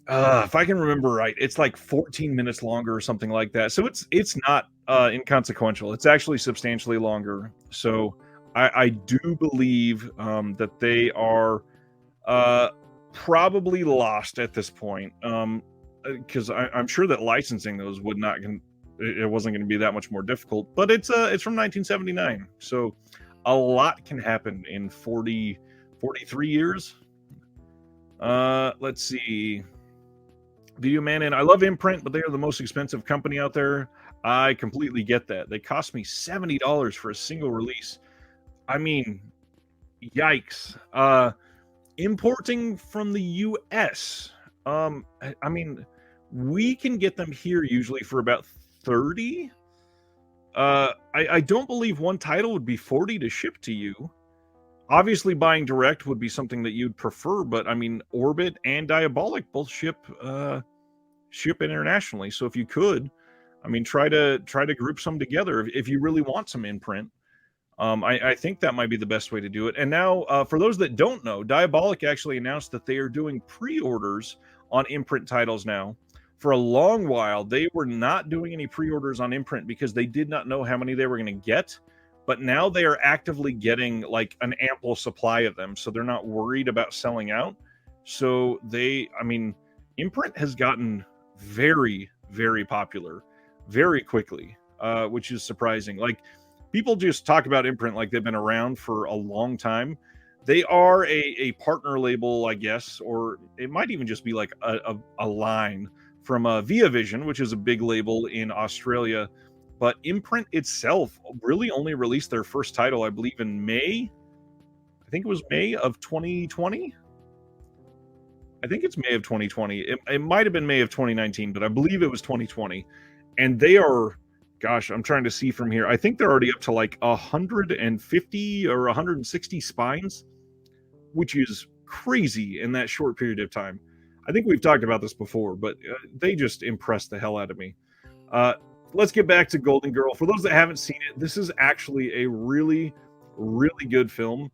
if I can remember right, it's like 14 minutes longer or something like that. So it's not inconsequential. It's actually substantially longer. So I do believe that they are probably lost at this point. Because I'm sure that licensing those it wasn't going to be that much more difficult. But it's from 1979, so a lot can happen in 43 years. Let's see. Video Man, and I love Imprint, but they are the most expensive company out there. I completely get that. They cost me $70 for a single release. I mean, yikes. Importing from the US. I mean, we can get them here usually for about 30. I don't believe one title would be 40 to ship to you. Obviously, buying direct would be something that you'd prefer, but I mean, Orbit and Diabolic both ship internationally. So if you could, I mean, try to group some together if you really want some Imprint. I think that might be the best way to do it. And now, for those that don't know, Diabolic actually announced that they are doing pre-orders on Imprint titles now. For a long while, they were not doing any pre-orders on Imprint because they did not know how many they were going to get. But now they are actively getting like an ample supply of them, so they're not worried about selling out. So Imprint has gotten very, very popular very quickly, which is surprising. Like, people just talk about Imprint like they've been around for a long time. They are a partner label, I guess, or it might even just be like a line from Via Vision, which is a big label in Australia. But Imprint itself really only released their first title, I believe, in May. I think it was May of 2020. I think it's May of 2020. It might have been May of 2019, but I believe it was 2020. And they are, gosh, I'm trying to see from here. I think they're already up to like 150 or 160 spines, which is crazy in that short period of time. I think we've talked about this before, but they just impressed the hell out of me. Let's get back to Golden Girl. For those that haven't seen it, this is actually a really, really good film.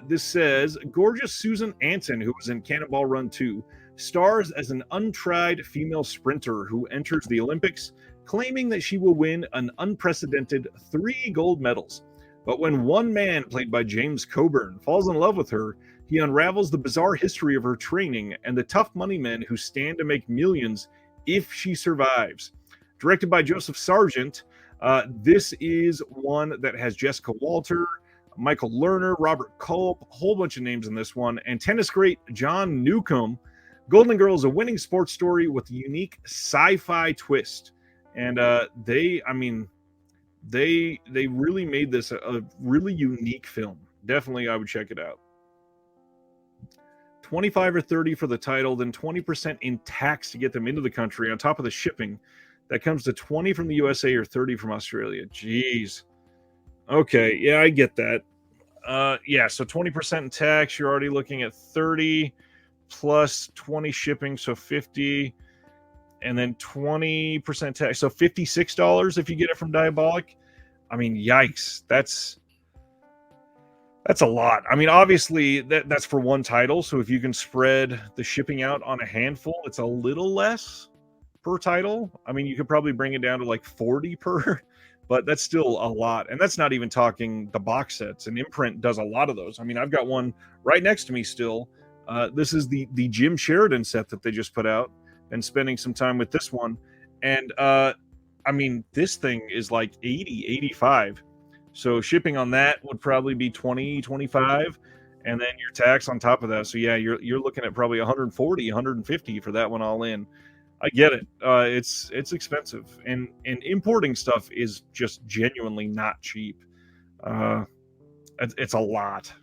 This says, gorgeous Susan Anton, who was in Cannonball Run 2, stars as an untried female sprinter who enters the Olympics, claiming that she will win an unprecedented 3 gold medals. But when one man, played by James Coburn, falls in love with her, he unravels the bizarre history of her training and the tough money men who stand to make millions if she survives. Directed by Joseph Sargent, this is one that has Jessica Walter, Michael Lerner, Robert Culp, a whole bunch of names in this one, and tennis great John Newcomb. Golden Girl is a winning sports story with a unique sci-fi twist. And they really made this a really unique film. Definitely, I would check it out. 25 or 30 for the title, then 20% in tax to get them into the country on top of the shipping. That comes to 20 from the USA or 30 from Australia. Jeez. Okay, yeah, I get that. Yeah, so 20% in tax, you're already looking at 30 plus 20 shipping, so 50, and then 20% tax, so $56 if you get it from Diabolic. I mean, yikes. That's a lot. I mean, obviously that's for one title, so if you can spread the shipping out on a handful, it's a little less per title. I mean, you could probably bring it down to like 40 per, but that's still a lot. And that's not even talking the box sets, and Imprint does a lot of those. I mean, I've got one right next to me still. This is the Jim Sheridan set that they just put out, and spending some time with this one. And I mean, this thing is like 80, 85. So shipping on that would probably be 20, 25, and then your tax on top of that. So yeah, you're looking at probably 140, 150 for that one all in. I get it. It's expensive, and importing stuff is just genuinely not cheap. Uh, it's a lot.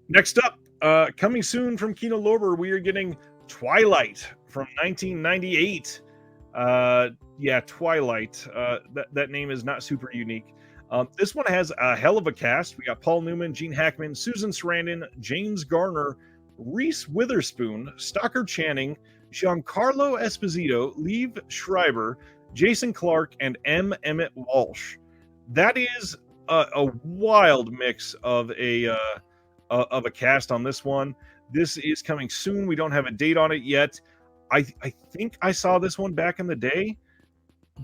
Next up, coming soon from Kino Lorber, we are getting Twilight from 1998. Yeah, Twilight. That name is not super unique. This one has a hell of a cast. We got Paul Newman, Gene Hackman, Susan Sarandon, James Garner, Reese Witherspoon, Stockard Channing, Giancarlo Esposito, Liev Schreiber, Jason Clarke, and M. Emmett Walsh. That is a wild mix of a cast on this one. This is coming soon. We don't have a date on it yet. I think I saw this one back in the day,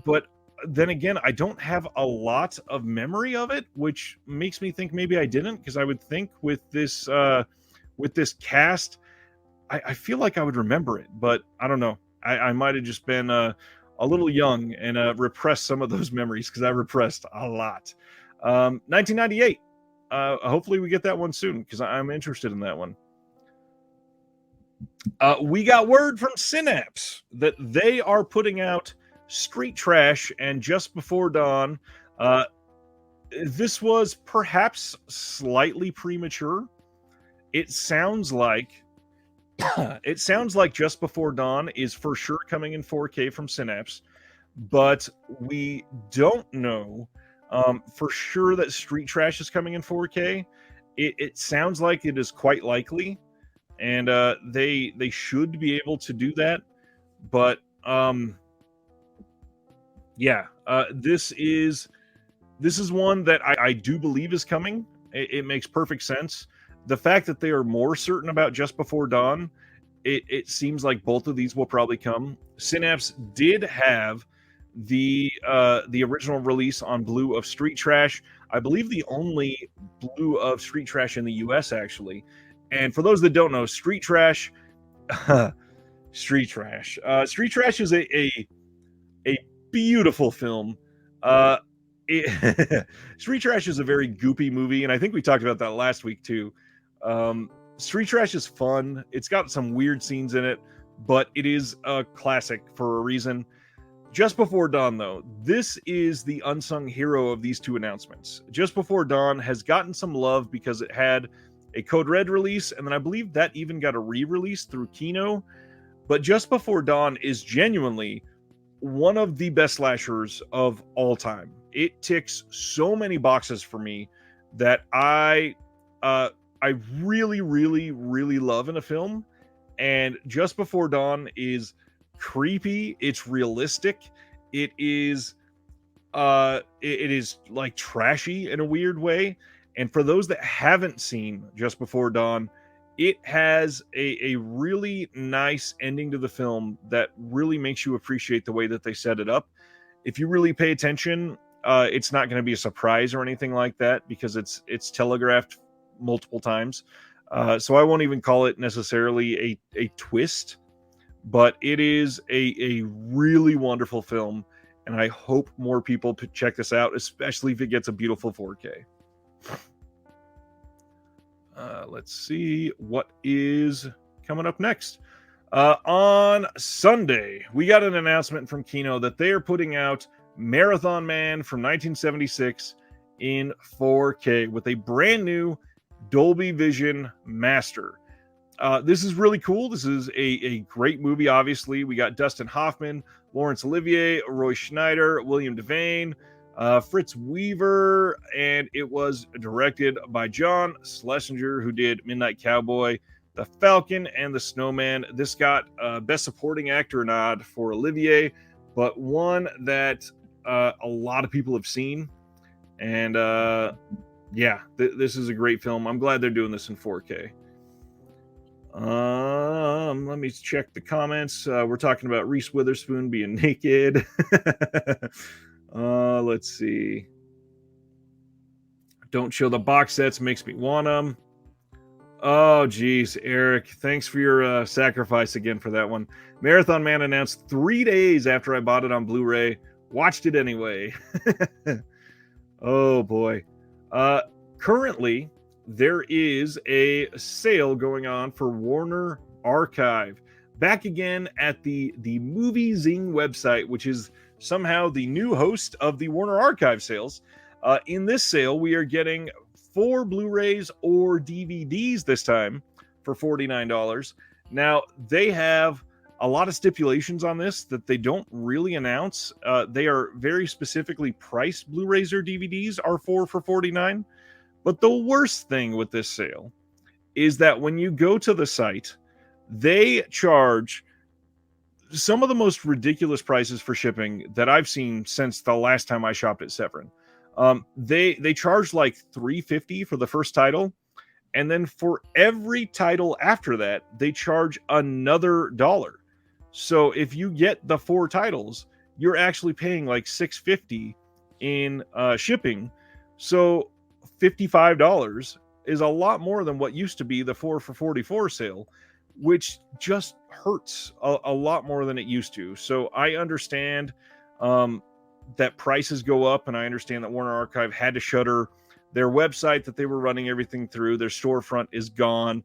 but then again, I don't have a lot of memory of it, which makes me think maybe I didn't, because I would think with this cast, I feel like I would remember it, but I don't know. I might have just been a little young and repressed some of those memories, because I repressed a lot. 1998. Hopefully we get that one soon, because I'm interested in that one. We got word from Synapse that they are putting out Street Trash and Just Before Dawn. This was perhaps slightly premature. It sounds like Just Before Dawn is for sure coming in 4K from Synapse, but we don't know for sure that Street Trash is coming in 4K. It sounds like it is quite likely, and they should be able to do that. But yeah, this is one that I do believe is coming. It makes perfect sense. The fact that they are more certain about Just Before Dawn, it seems like both of these will probably come. Synapse did have the original release on Blu of Street Trash. I believe the only Blu of Street Trash in the US, actually. And for those that don't know, Street Trash Street Trash is a beautiful film. Street Trash is a very goopy movie, and I think we talked about that last week too. Street Trash is fun. It's got some weird scenes in it, but it is a classic for a reason. Just Before Dawn, though, this is the unsung hero of these two announcements. Just Before Dawn has gotten some love because it had a Code Red release, and then I believe that even got a re-release through Kino. But Just Before Dawn is genuinely one of the best slashers of all time. It ticks so many boxes for me that I really, really, really love in a film. And Just Before Dawn is creepy. It's realistic. It is like trashy in a weird way. And for those that haven't seen Just Before Dawn, it has a really nice ending to the film that really makes you appreciate the way that they set it up. If you really pay attention, it's not going to be a surprise or anything like that, because it's telegraphed multiple times. So I won't even call it necessarily a twist, but it is a really wonderful film, and I hope more people check this out, especially if it gets a beautiful 4K. Let's see what is coming up next. On Sunday, we got an announcement from Kino that they are putting out Marathon Man from 1976 in 4K with a brand new Dolby Vision Master. This is really cool. This is a great movie, obviously. We got Dustin Hoffman, Laurence Olivier, Roy Schneider, William Devane, Fritz Weaver, and it was directed by John Schlesinger, who did Midnight Cowboy, The Falcon, and The Snowman. This got Best Supporting Actor nod for Olivier, but one that a lot of people have seen. And yeah, this is a great film. I'm glad they're doing this in 4K. Let me check the comments. We're talking about Reese Witherspoon being naked. Let's see. Don't show the box sets, makes me want them. Oh, geez, Eric, thanks for your sacrifice again for that one. Marathon Man announced 3 days after I bought it on Blu-ray. Watched it anyway. Oh, boy. Currently, there is a sale going on for Warner Archive. back again at the Movie Zing website, which is somehow the new host of the Warner Archive sales. In this sale, we are getting 4 Blu-rays or DVDs this time for $49. Now, they have a lot of stipulations on this that they don't really announce. They are very specifically priced. Blu-rays or DVDs are for $49. But the worst thing with this sale is that when you go to the site, they charge some of the most ridiculous prices for shipping that I've seen since the last time I shopped at Severin. They charge like $3.50 for the first title, and then for every title after that, they charge another $1. So if you get the 4 titles, you're actually paying like $6.50 in shipping. So $55 is a lot more than what used to be the 4 for $44 sale, which just hurts a lot more than it used to. So I understand that prices go up, and I understand that Warner Archive had to shutter their website that they were running everything through. Their storefront is gone.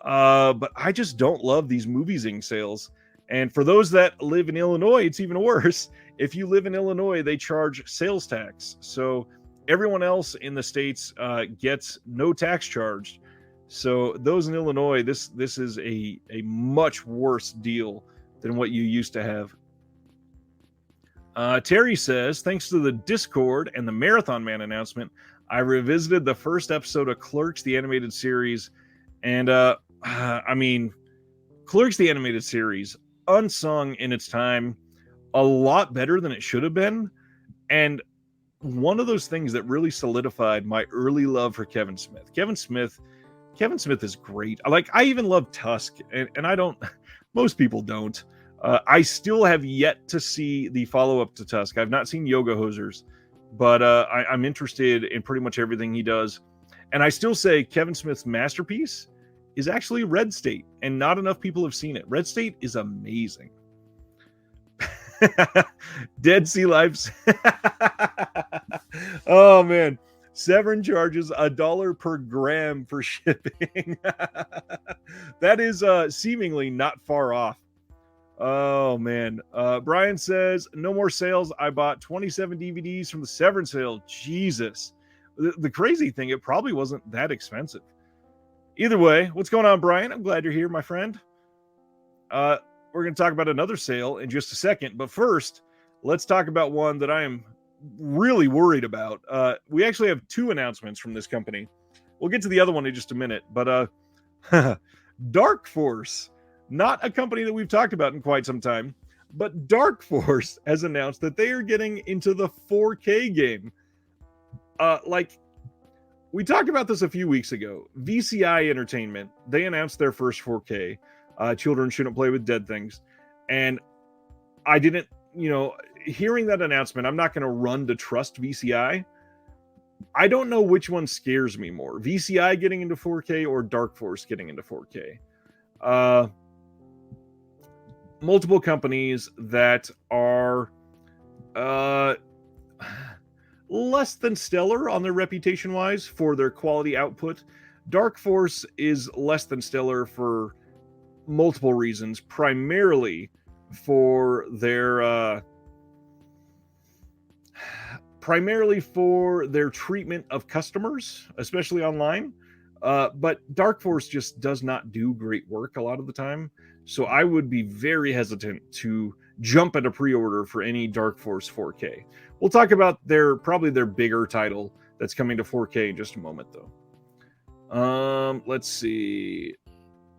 But I just don't love these Movie Zing sales. And for those that live in Illinois, it's even worse. If you live in Illinois, they charge sales tax. So everyone else in the States gets no tax charged. So those in Illinois, this is a much worse deal than what you used to have. Terry says, thanks to the Discord and the Marathon Man announcement, I revisited the first episode of Clerks, the animated series. And I mean, Clerks, the animated series, unsung in its time, a lot better than it should have been. And one of those things that really solidified my early love for Kevin Smith. Kevin Smith is great. I even love Tusk, and I don't, most people don't. I still have yet to see the follow-up to Tusk. I've not seen Yoga Hosers, but I'm interested in pretty much everything he does. And I still say Kevin Smith's masterpiece is actually Red State, and not enough people have seen it. Red State is amazing. Dead Sea Lives. Oh, man. Severin charges $1 per gram for shipping. That is seemingly not far off. Oh, man. Brian says, no more sales. I bought 27 DVDs from the Severin sale. Jesus. The crazy thing, it probably wasn't that expensive. Either way, what's going on, Brian? I'm glad you're here, my friend. We're going to talk about another sale in just a second. But first, let's talk about one that I am really worried about. We actually have 2 announcements from this company. We'll get to the other one in just a minute. But Dark Force, not a company that we've talked about in quite some time, but Dark Force has announced that they are getting into the 4K game. We talked about this a few weeks ago. VCI Entertainment, they announced their first 4K. Children Shouldn't Play with Dead Things. And I didn't, hearing that announcement, I'm not going to run to trust VCI. I don't know which one scares me more, VCI getting into 4K or Dark Force getting into 4K. Multiple companies that are less than stellar on their reputation wise for their quality output. Dark Force is less than stellar for multiple reasons, primarily for their treatment of customers, especially online. But Dark Force just does not do great work a lot of the time. So I would be very hesitant to jump at a pre-order for any Dark Force 4K. We'll talk about probably their bigger title that's coming to 4K in just a moment, though. Let's see.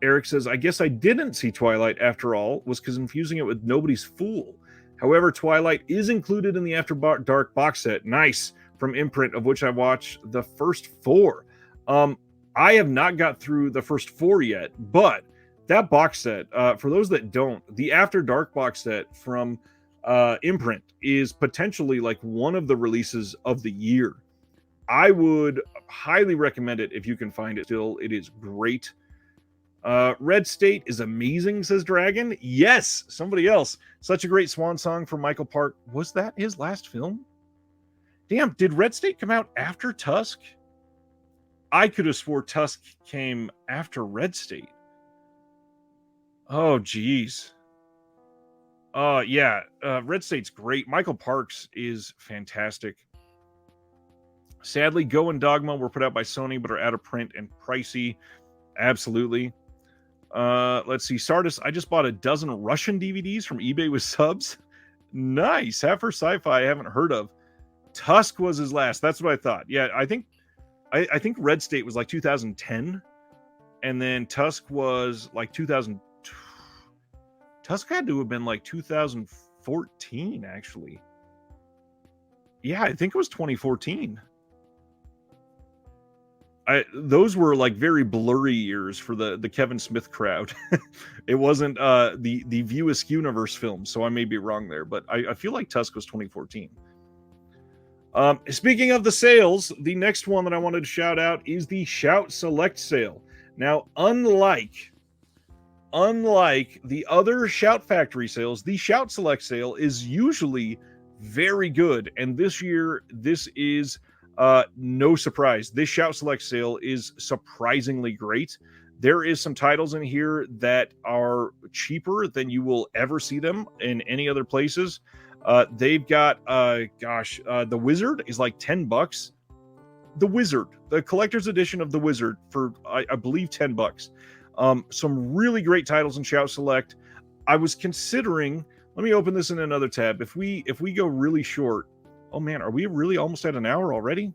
Eric says, I guess I didn't see Twilight after all, was confusing it with Nobody's Fool. However, Twilight is included in the After Dark box set. Nice. From Imprint, of which I watched the first 4. I have not got through the first 4 yet, but that box set, for those that don't, the After Dark box set from Imprint is potentially like one of the releases of the year. I would highly recommend it if you can find it still. It is great. Red State is amazing, says Dragon. Yes, somebody else. Such a great swan song for Michael Park. Was that his last film? Damn, did Red State come out after Tusk? I could have swore Tusk came after Red State. Oh, geez. Yeah. Red State's great. Michael Parks is fantastic. Sadly, Go and Dogma were put out by Sony, but are out of print and pricey. Absolutely. Let's see. Sardis, I just bought a dozen Russian DVDs from eBay with subs. Nice. Half for Sci-Fi I haven't heard of. Tusk was his last. That's what I thought. Yeah, I think Red State was like 2010, and then Tusk was like 2000. Tusk had to have been like 2014, actually. Yeah, I think it was 2014. Those were like very blurry years for the Kevin Smith crowd. It wasn't the View Askew universe film, so I may be wrong there, but I feel like Tusk was 2014. Speaking of the sales, the next one that I wanted to shout out is the Shout Select sale. Now, unlike the other Shout Factory sales, the Shout Select sale is usually very good, and this year this is no surprise. This Shout Select sale is surprisingly great. There is some titles in here that are cheaper than you will ever see them in any other places. They've got The Wizard is like $10. The Wizard, the collector's edition of The Wizard for I believe $10. Some really great titles in Shout Select. I was considering, let me open this in another tab. If we go really short, oh man, are we really almost at an hour already?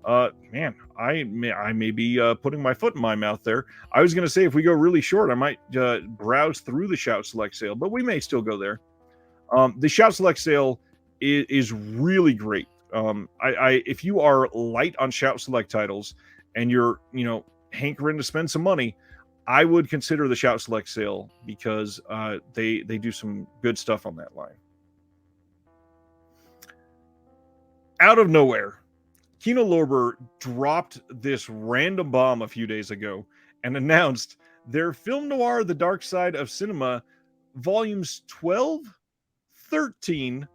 Man, I may be putting my foot in my mouth there. I was going to say if we go really short, I might browse through the Shout Select sale, but we may still go there. The Shout Select sale is really great. If you are light on Shout Select titles and you're hankering to spend some money, I would consider the Shout Select sale because they do some good stuff on that line. Out of nowhere, Kino Lorber dropped this random bomb a few days ago and announced their film noir The Dark Side of Cinema volumes 12, 13,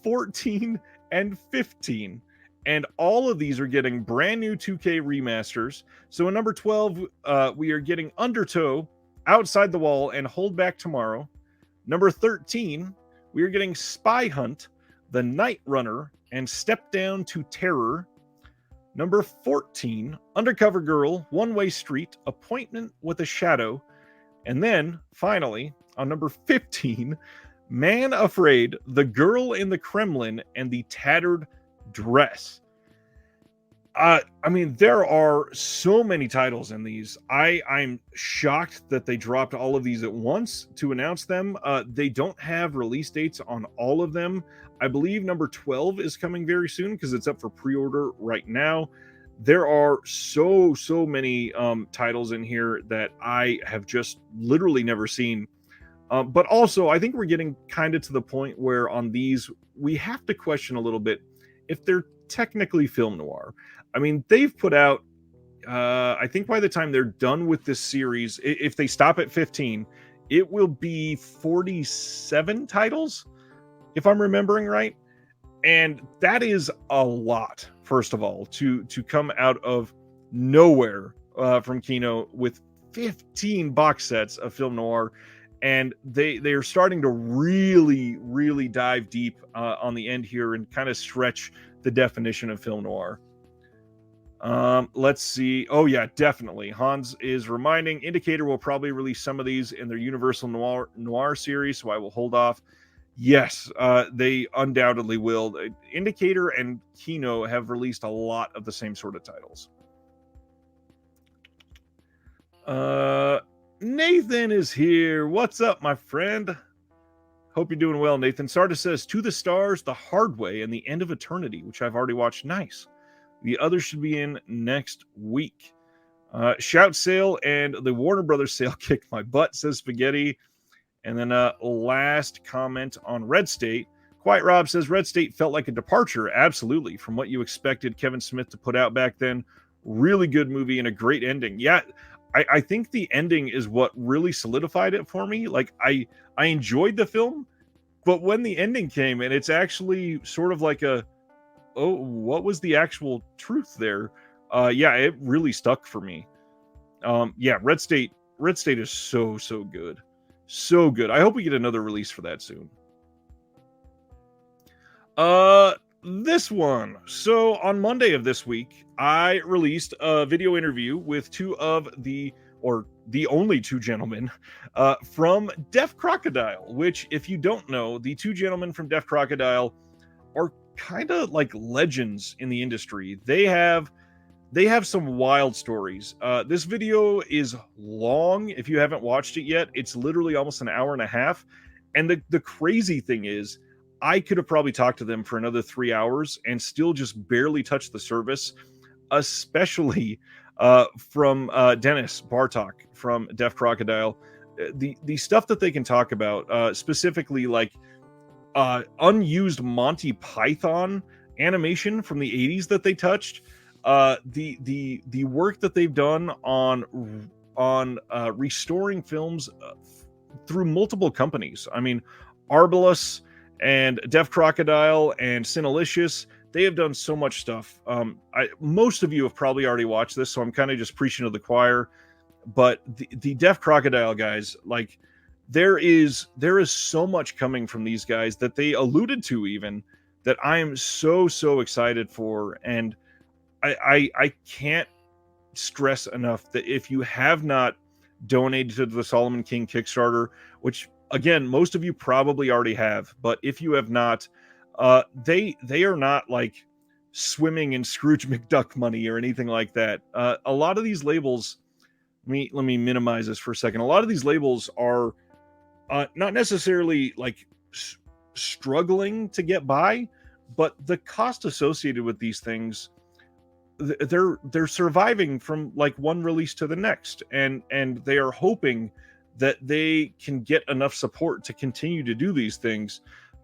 14, and 15. And all of these are getting brand new 2K remasters. So in number 12, we are getting Undertow, Outside the Wall, and Hold Back Tomorrow. Number 13, we are getting Spy Hunt, The Night Runner, and Step Down to Terror. Number 14, Undercover Girl, One Way Street, Appointment with a Shadow. And then, finally, on number 15, Man Afraid, The Girl in the Kremlin, and the Tattered Dress. I mean, there are so many titles in these. I'm shocked that they dropped all of these at once to announce them. They don't have release dates on all of them. I believe number 12 is coming very soon because it's up for pre-order right now. There are so many titles in here that I have just literally never seen. But also, I think we're getting kind of to the point where on these, we have to question a little bit if they're technically film noir. I mean, they've put out, I think by the time they're done with this series, if they stop at 15, it will be 47 titles, if I'm remembering right. And that is a lot, first of all, to come out of nowhere from Kino with 15 box sets of film noir. And they are starting to really dive deep on the end here and kind of stretch the definition of film noir. Let's see. Oh yeah, definitely. Hans is reminding Indicator will probably release some of these in their Universal Noir series, so I will hold off. Yes, they undoubtedly will. Indicator and Kino have released a lot of the same sort of titles. Nathan is here. What's up, my friend? Hope you're doing well, Nathan. Sardis says, To the Stars, The Hard Way, and The End of Eternity, which I've already watched. Nice. The others should be in next week. Shout sale and the Warner Brothers sale kicked my butt, says Spaghetti. And then last comment on Red State. Quiet Rob says, Red State felt like a departure, absolutely, from what you expected Kevin Smith to put out back then. Really good movie and a great ending. Yeah, I think the ending is what really solidified it for me. Like, I enjoyed the film, but when the ending came, and it's actually sort of like what was the actual truth there? Yeah, it really stuck for me. Yeah, Red State Red State is so good, so good. I hope we get another release for that soon. This one. So on Monday of this week, I released a video interview with two of the only two gentlemen from Deaf Crocodile, which, if you don't know, the two gentlemen from Deaf Crocodile are kind of like legends in the industry. They have some wild stories. This video is long. If you haven't watched it yet, it's literally almost an hour and a half. And the crazy thing is, I could have probably talked to them for another 3 hours and still just barely touch the surface, especially from Dennis Bartok from Deaf Crocodile. The stuff that they can talk about, specifically like unused Monty Python animation from the 80s that they touched, the work that they've done on restoring films through multiple companies. I mean, Arbalus and Deaf Crocodile and Cinelicious, they have done so much stuff. Most of you have probably already watched this, so I'm kind of just preaching to the choir. But the Deaf Crocodile guys, like, there is so much coming from these guys that they alluded to, even, that I am so excited for. And I can't stress enough that if you have not donated to the Solomon King Kickstarter, which, again, most of you probably already have, but if you have not, they are not like swimming in Scrooge McDuck money or anything like that. A lot of these labels, let me minimize this for a second. A lot of these labels are not necessarily like struggling to get by, but the cost associated with these things, they're surviving from like one release to the next, and they are hoping that they can get enough support to continue to do these things.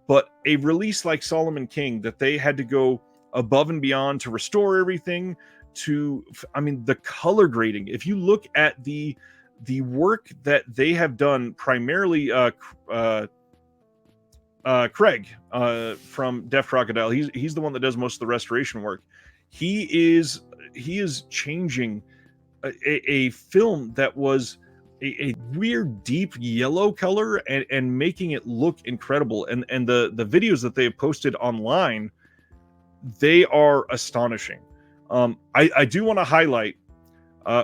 But a release like Solomon King, that they had to go above and beyond to restore everything, the color grading, if you look at the work that they have done, primarily Craig from Deaf Crocodile, he's the one that does most of the restoration work. He is changing a film that was a weird deep yellow color and making it look incredible. And the videos that they have posted online, they are astonishing. I do want to highlight,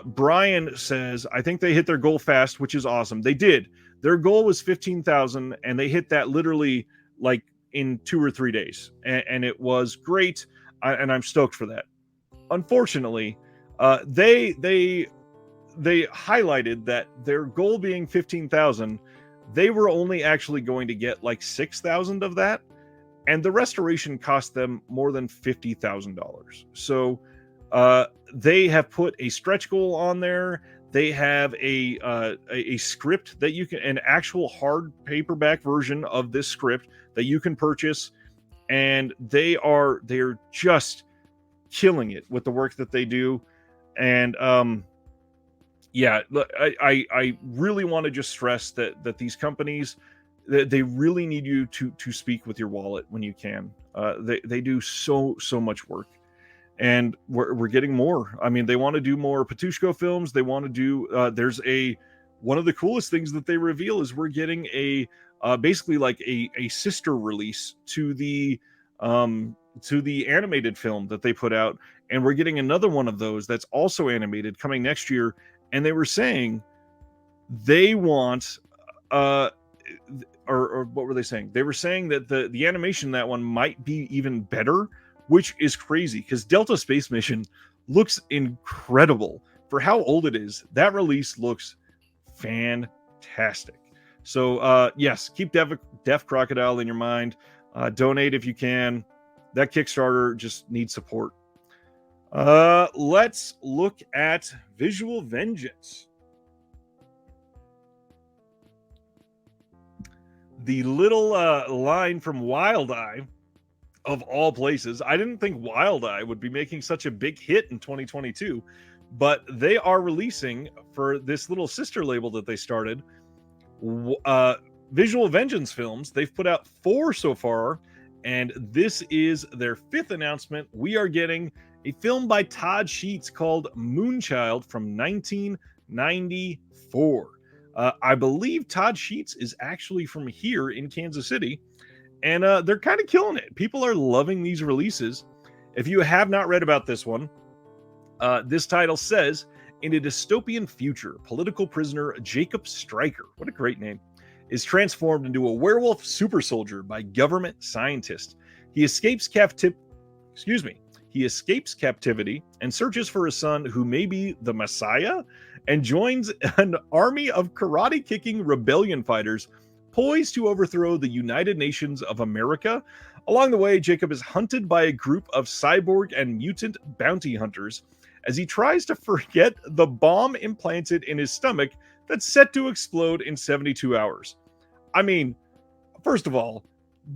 Brian says, I think they hit their goal fast, which is awesome. They did. Their goal was 15,000, and they hit that literally like in 2 or 3 days. And it was great. And I'm stoked for that. Unfortunately, they highlighted that their goal being 15,000, they were only actually going to get like 6,000 of that, and the restoration cost them more than $50,000. So they have put a stretch goal on there. They have a script that you can, an actual hard paperback version of this script that you can purchase, and they're just killing it with the work that they do. And yeah, I really want to just stress that these companies, they really need you to speak with your wallet when you can. They do so much work, and we're getting more. I mean, they want to do more Patushko films. They want to do there's one of the coolest things that they reveal is we're getting basically like a sister release to the animated film that they put out, and we're getting another one of those that's also animated coming next year. And they were saying they want or what were they saying? They were saying that the animation in that one might be even better, which is crazy because Delta Space Mission looks incredible for how old it is. That release looks fantastic. So yes, keep Deaf Crocodile in your mind. Donate if you can. That Kickstarter just needs support. Let's look at Visual Vengeance. The little line from Wild Eye, of all places. I didn't think Wild Eye would be making such a big hit in 2022, but they are releasing for this little sister label that they started, Visual Vengeance films. They've put out 4 so far, and this is their 5th announcement. We are getting a film by Todd Sheets called Moonchild from 19 1994. I believe Todd Sheets is actually from here in Kansas City, and they're kind of killing it. People are loving these releases. If you have not read about this one, this title says, in a dystopian future, political prisoner Jacob Stryker, what a great name, is transformed into a werewolf super soldier by government scientists. He escapes captivity and searches for his son, who may be the Messiah, and joins an army of karate-kicking rebellion fighters poised to overthrow the United Nations of America. Along the way, Jacob is hunted by a group of cyborg and mutant bounty hunters as he tries to forget the bomb implanted in his stomach that's set to explode in 72 hours. I mean, first of all,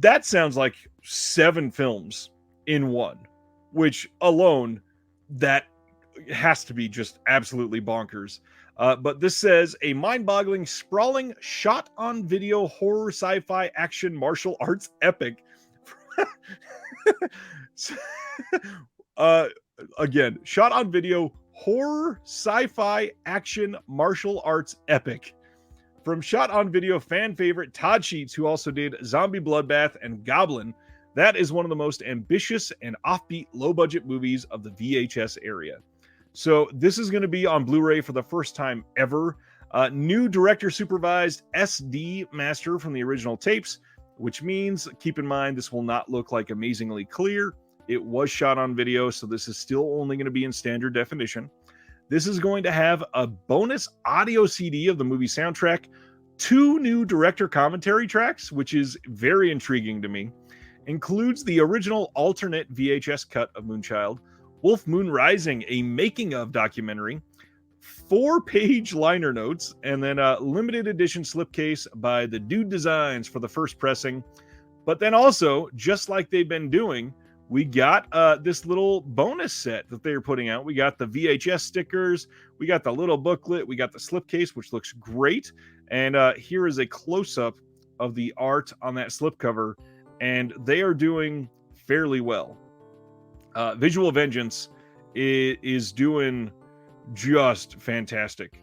that sounds like 7 films in one, which alone, that has to be just absolutely bonkers. But this says, a mind-boggling, sprawling, shot-on-video horror sci-fi action martial arts epic. Again, shot-on-video horror sci-fi action martial arts epic. From shot-on-video fan favorite Todd Sheets, who also did Zombie Bloodbath and Goblin, that is one of the most ambitious and offbeat low-budget movies of the VHS area. So this is going to be on Blu-ray for the first time ever. New director-supervised SD master from the original tapes, which means, keep in mind, this will not look like amazingly clear. It was shot on video, so this is still only going to be in standard definition. This is going to have a bonus audio CD of the movie soundtrack, 2 new director commentary tracks, which is very intriguing to me. Includes the original alternate VHS cut of Moonchild, Wolf Moon Rising, a making of documentary, 4-page liner notes, and then a limited edition slipcase by the Dude Designs for the first pressing. But then also, just like they've been doing, we got this little bonus set that they're putting out. We got the VHS stickers, we got the little booklet, we got the slipcase, which looks great. And here is a close-up of the art on that slipcover, and they are doing fairly well. Visual Vengeance is doing just fantastic.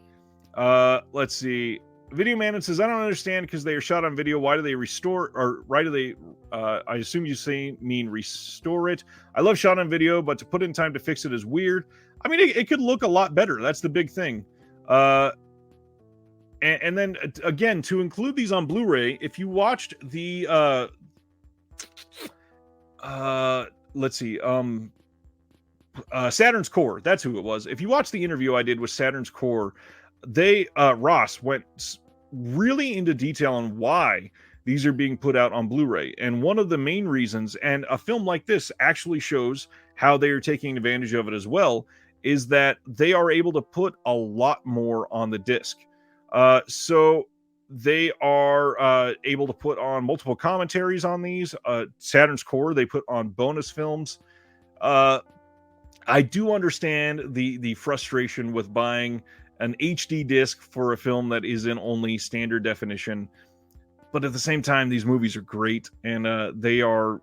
Let's see. Video Man says, I don't understand because they are shot on video. Why do they restore, or why do they, I assume you mean restore it. I love shot on video, but to put in time to fix it is weird. I mean, it could look a lot better. That's the big thing. And then again, to include these on Blu-ray, if you watched the, let's see, Saturn's Core, that's who it was. If you watch the interview I did with Saturn's Core, Ross went really into detail on why these are being put out on Blu-ray. And one of the main reasons, and a film like this actually shows how they are taking advantage of it as well, is that they are able to put a lot more on the disc. So they are able to put on multiple commentaries on these. Saturn's Core, they put on bonus films. I do understand the frustration with buying an HD disc for a film that is in only standard definition, but at the same time, these movies are great, and they are,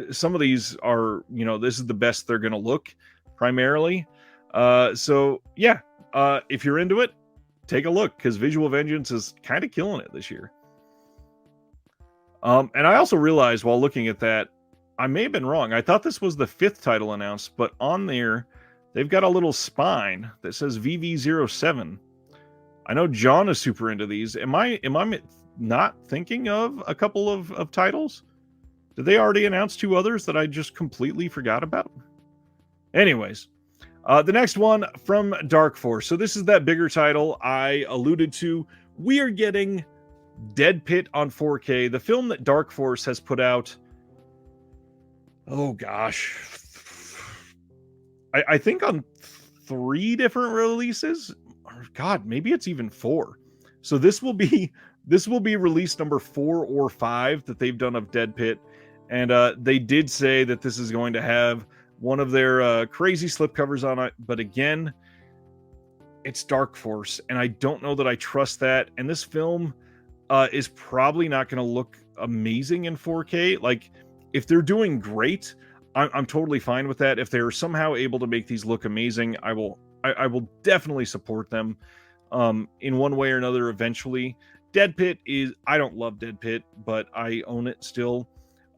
some of these are, this is the best they're going to look primarily. So yeah, if you're into it, take a look, because Visual Vengeance is kind of killing it this year. And I also realized while looking at that, I may have been wrong. I thought this was the 5th title announced, but on there, they've got a little spine that says VV07. I know John is super into these. Am I not thinking of a couple of titles? Did they already announce 2 others that I just completely forgot about? Anyways, the next one from Dark Force. So this is that bigger title I alluded to. We are getting Dead Pit on 4K, the film that Dark Force has put out. Oh gosh, I think on 3 different releases, or God, maybe it's even 4. So this will be release number 4 or 5 that they've done of Dead Pit, and they did say that this is going to have one of their crazy slipcovers on it. But again, it's Dark Force, and I don't know that I trust that. And this film is probably not going to look amazing in 4K. Like, if they're doing great, I'm totally fine with that. If they're somehow able to make these look amazing, I will definitely support them. in one way or another eventually. Dead Pit is, I don't love Dead Pit, but I own it still.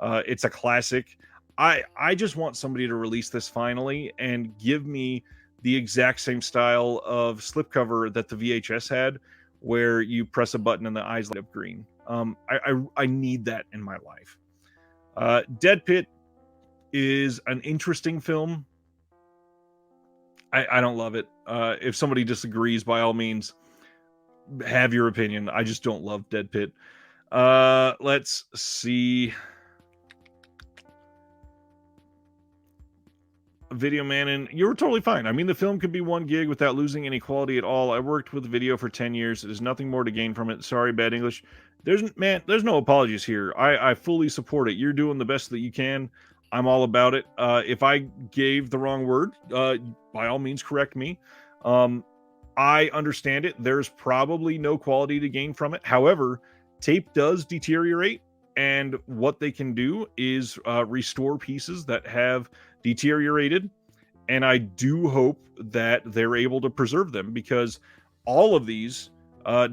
It's a classic. I just want somebody to release this finally and give me the exact same style of slipcover that the VHS had, where you press a button and the eyes light up green. I need that in my life. Dead Pit is an interesting film. I don't love it. If somebody disagrees, by all means, have your opinion. I just don't love Dead Pit. Let's see. Video Man, and you were totally fine. I mean, the film could be 1 gig without losing any quality at all. I worked with video for 10 years. There's nothing more to gain from it. Sorry, bad English. There's no apologies here. I fully support it. You're doing the best that you can. I'm all about it. If I gave the wrong word, by all means, correct me. I understand it. There's probably no quality to gain from it. However, tape does deteriorate, and what they can do is restore pieces that have deteriorated, and I do hope that they're able to preserve them, because all of these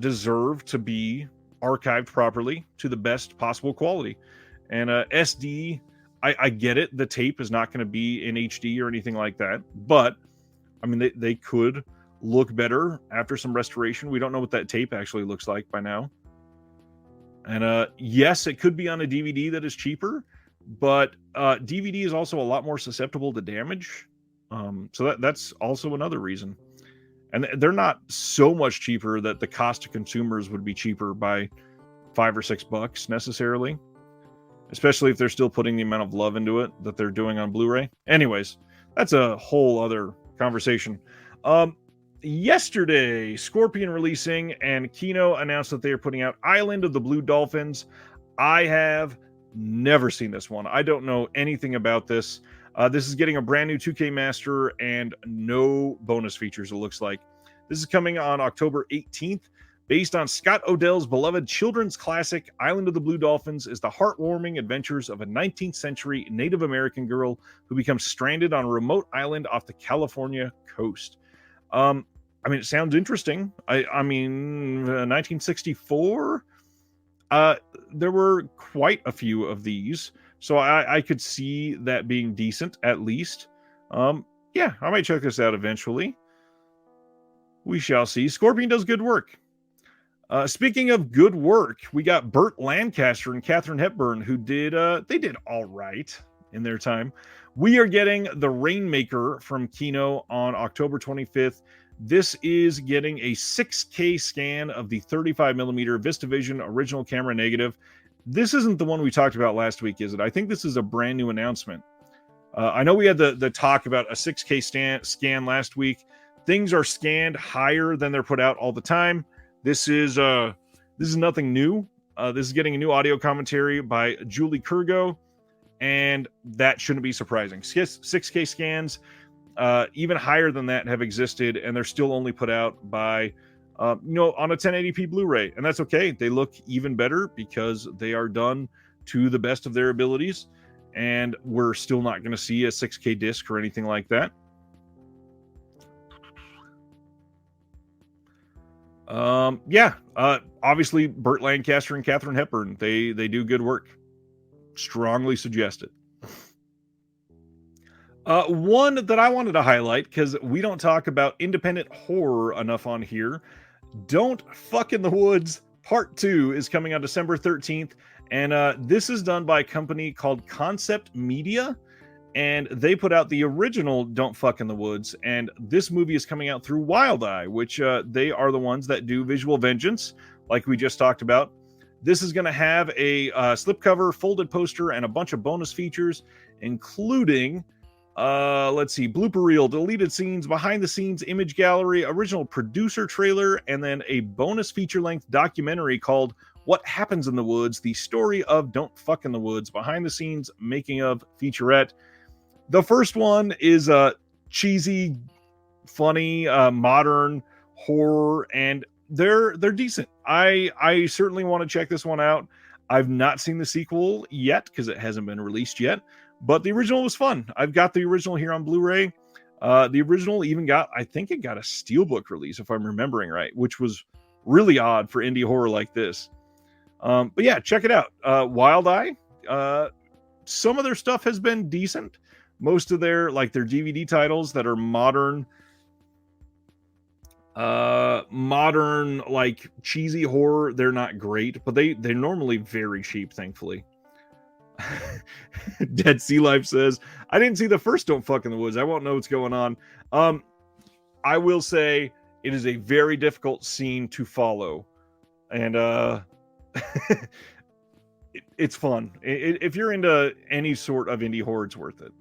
deserve to be archived properly to the best possible quality. And SD, I get it, the tape is not going to be in HD or anything like that, but I mean, they could look better after some restoration. We don't know what that tape actually looks like by now. And yes, it could be on a DVD that is cheaper, but DVD is also a lot more susceptible to damage. So that's also another reason. And they're not so much cheaper that the cost to consumers would be cheaper by $5 or $6 necessarily, especially if they're still putting the amount of love into it that they're doing on Blu-ray. Anyways, that's a whole other conversation. Yesterday, Scorpion releasing, and Kino announced that they are putting out Island of the Blue Dolphins. I have never seen this one. I don't know anything about this. This is getting a brand new 2K master and no bonus features, it looks like. This is coming on October 18th. Based on Scott Odell's beloved children's classic, Island of the Blue Dolphins is the heartwarming adventures of a 19th century Native American girl who becomes stranded on a remote island off the California coast. I mean, it sounds interesting. I mean, 1964, there were quite a few of these, so I could see that being decent, at least. Yeah, I might check this out eventually. We shall see. Scorpion does good work. Speaking of good work, we got Burt Lancaster and Katharine Hepburn, who did all right in their time. We are getting The Rainmaker from Kino on October 25th. This is getting a 6K scan of the 35mm VistaVision original camera negative. This isn't the one we talked about last week, is it? I think this is a brand new announcement. I know we had the talk about a 6K scan last week. Things are scanned higher than they're put out all the time. This is nothing new. This is getting a new audio commentary by Julie Kurgo, and that shouldn't be surprising. 6K scans, even higher than that, have existed, and they're still only put out by, on a 1080p Blu-ray, and that's okay. They look even better because they are done to the best of their abilities, and we're still not going to see a 6K disc or anything like that. Obviously Burt Lancaster and Katharine Hepburn, they do good work. Strongly suggest it. One that I wanted to highlight, because we don't talk about independent horror enough on here, Don't Fuck in the Woods Part 2 is coming on December 13th, and this is done by a company called Concept Media, and they put out the original Don't Fuck in the Woods, and this movie is coming out through Wild Eye, which they are the ones that do Visual Vengeance, like we just talked about. This is going to have a slipcover, folded poster, and a bunch of bonus features, including, blooper reel, deleted scenes, behind the scenes image gallery, original producer trailer, and then a bonus feature-length documentary called What Happens in the Woods, the story of Don't Fuck in the Woods, behind the scenes making of featurette. The first one is cheesy, funny, modern horror, and they're decent. I certainly want to check this one out. I've not seen the sequel yet because it hasn't been released yet, but the original was fun. I've got the original here on Blu-ray. The original even got, I think it got a steelbook release, if I'm remembering right, which was really odd for indie horror like this. But yeah, check it out. Wild Eye. Some of their stuff has been decent. Most of their DVD titles that are modern like cheesy horror, they're not great, but they're normally very cheap, thankfully. Dead Sea Life says, I didn't see the first Don't Fuck in the Woods. I won't know what's going on. I will say it is a very difficult scene to follow, and it's fun. If you're into any sort of indie horror, it's worth it.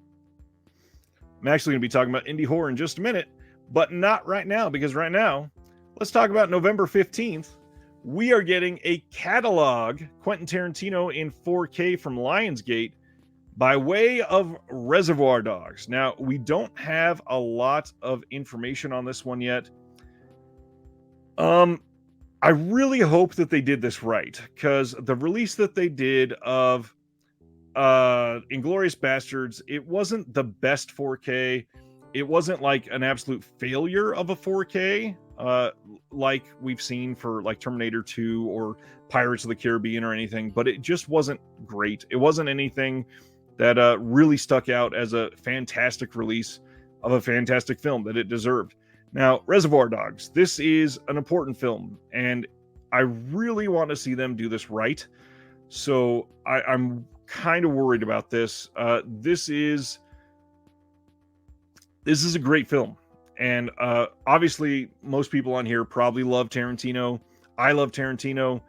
I'm actually going to be talking about indie horror in just a minute, but not right now, because right now, let's talk about November 15th. We are getting a catalog Quentin Tarantino in 4K from Lionsgate by way of Reservoir Dogs. Now, we don't have a lot of information on this one yet. I really hope that they did this right, because the release that they did of Inglourious Bastards, it wasn't the best 4K. It wasn't like an absolute failure of a 4K, like we've seen for like Terminator 2 or Pirates of the Caribbean or anything, but it just wasn't great. It wasn't anything that really stuck out as a fantastic release of a fantastic film that it deserved. Now, Reservoir Dogs, this is an important film, and I really want to see them do this right. So I'm kind of worried about this. This is a great film, and obviously most people on here probably love Tarantino. I love Tarantino.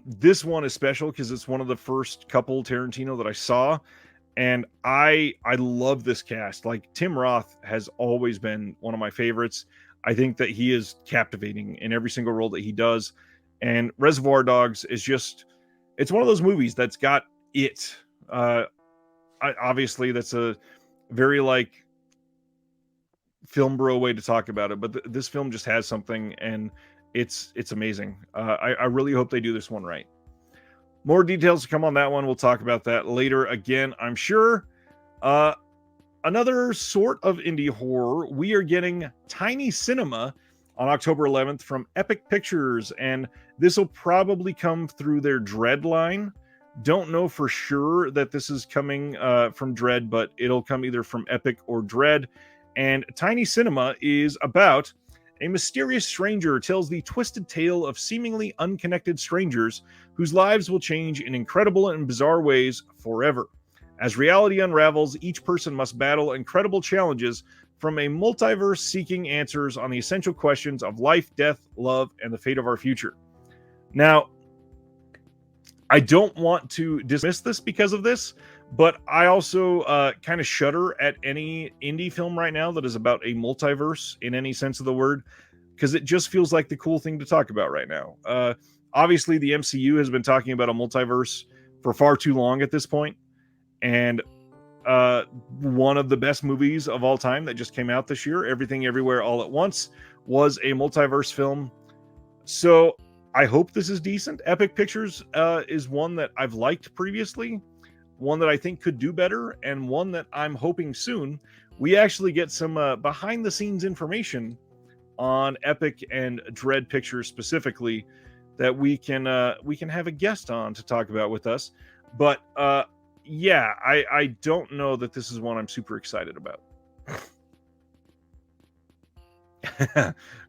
This one is special because it's one of the first couple Tarantino that I saw, and I love this cast. Like, Tim Roth has always been one of my favorites. I think that he is captivating in every single role that he does, and Reservoir Dogs is just, it's one of those movies that's got it. Obviously that's a very like film bro way to talk about it, but this film just has something, and it's amazing. I really hope they do this one right. More details to come on that one. We'll talk about that later again, I'm sure. Another sort of indie horror, we are getting Tiny Cinema on October 11th from Epic Pictures, and this will probably come through their Dread line. Don't know for sure that this is coming from Dread, but it'll come either from Epic or Dread. And Tiny Cinema is about a mysterious stranger tells the twisted tale of seemingly unconnected strangers whose lives will change in incredible and bizarre ways forever. As reality unravels, each person must battle incredible challenges from a multiverse seeking answers on the essential questions of life, death, love, and the fate of our future. Now, I don't want to dismiss this because of this, but I also kind of shudder at any indie film right now that is about a multiverse in any sense of the word, because it just feels like the cool thing to talk about right now. Obviously, the MCU has been talking about a multiverse for far too long at this point, and one of the best movies of all time that just came out this year, Everything Everywhere All at Once, was a multiverse film. So I hope this is decent. Epic Pictures is one that I've liked previously, one that I think could do better, and one that I'm hoping soon we actually get some behind the scenes information on Epic and Dread Pictures specifically that we can have a guest on to talk about with us. But yeah, I don't know that this is one I'm super excited about.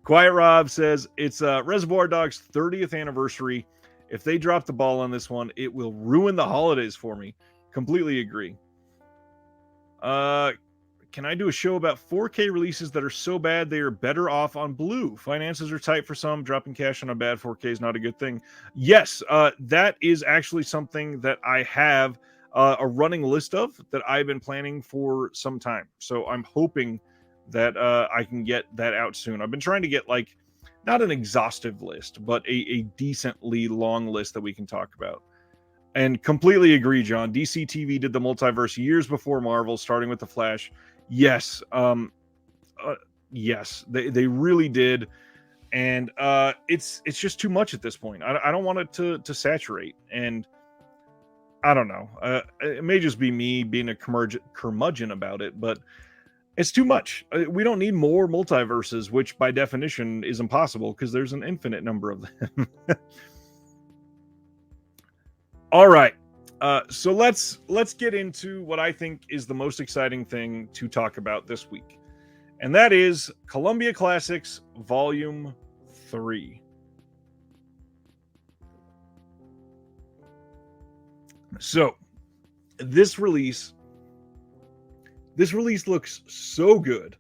Quiet Rob says it's Reservoir Dogs 30th anniversary. If they drop the ball on this one, it will ruin the holidays for me. Completely agree. Can I do a show about 4K releases that are so bad they are better off on Blue? Finances are tight for some. Dropping cash on a bad 4K is not a good thing. Yes, that is actually something that I have a running list of that I've been planning for some time. So I'm hoping that I can get that out soon. I've been trying to get like not an exhaustive list, but a decently long list that we can talk about. And completely agree, John. DC TV did the multiverse years before Marvel, starting with The Flash. Yes. Yes, they really did. And it's just too much at this point. I don't want it to saturate. And I don't know. It may just be me being a curmudgeon about it, but It's too much. We don't need more multiverses, which by definition is impossible because there's an infinite number of them. All right. So let's get into what I think is the most exciting thing to talk about this week. And that is Columbia Classics Volume 3. So, this release looks so good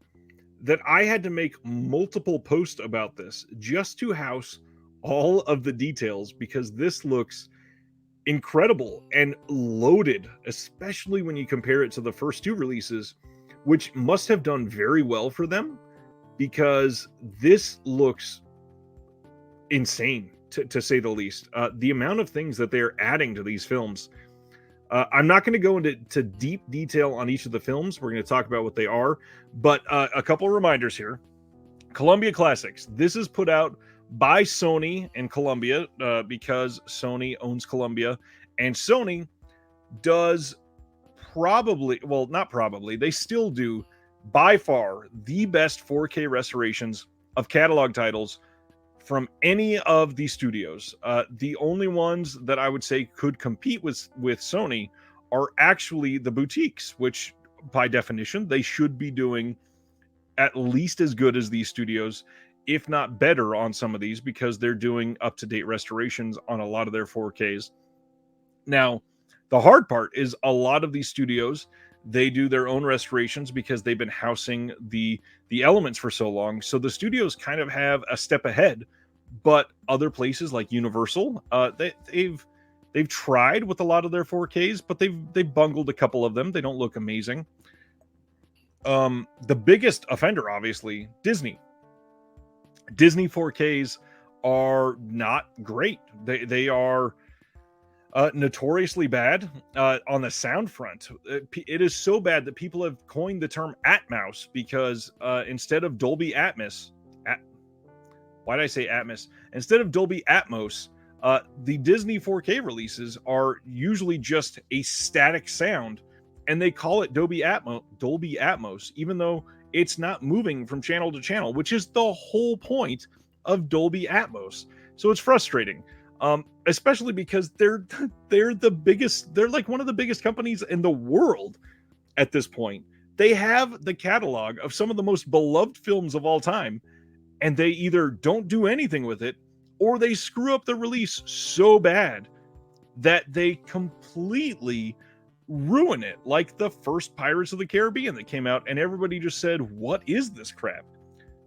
that I had to make multiple posts about this just to house all of the details because this looks incredible and loaded, especially when you compare it to the first two releases, which must have done very well for them because this looks insane to say the least. The amount of things that they're adding to these films. I'm not going to go into deep detail on each of the films. We're going to talk about what they are, but a couple of reminders here. Columbia Classics. This is put out by Sony and Columbia because Sony owns Columbia, and Sony does they still do by far the best 4K restorations of catalog titles from any of the studios. The only ones that I would say could compete with Sony are actually the boutiques, which by definition they should be doing at least as good as these studios, if not better on some of these, because they're doing up-to-date restorations on a lot of their 4Ks. Now, the hard part is a lot of these studios, they do their own restorations because they've been housing the elements for so long. So the studios kind of have a step ahead, but other places like Universal, they've tried with a lot of their 4Ks, but they've bungled a couple of them. They don't look amazing. The biggest offender, obviously, Disney. Disney 4Ks are not great. They are notoriously bad on the sound front. It is so bad that people have coined the term Atmos because instead of Dolby Atmos, why did I say Atmos? Instead of Dolby Atmos, the Disney 4K releases are usually just a static sound, and they call it Dolby Atmos, even though it's not moving from channel to channel, which is the whole point of Dolby Atmos. So it's frustrating. Especially because they're the biggest, they're like one of the biggest companies in the world at this point. They have the catalog of some of the most beloved films of all time, and they either don't do anything with it or they screw up the release so bad that they completely ruin it, like the first Pirates of the Caribbean that came out and everybody just said, what is this crap?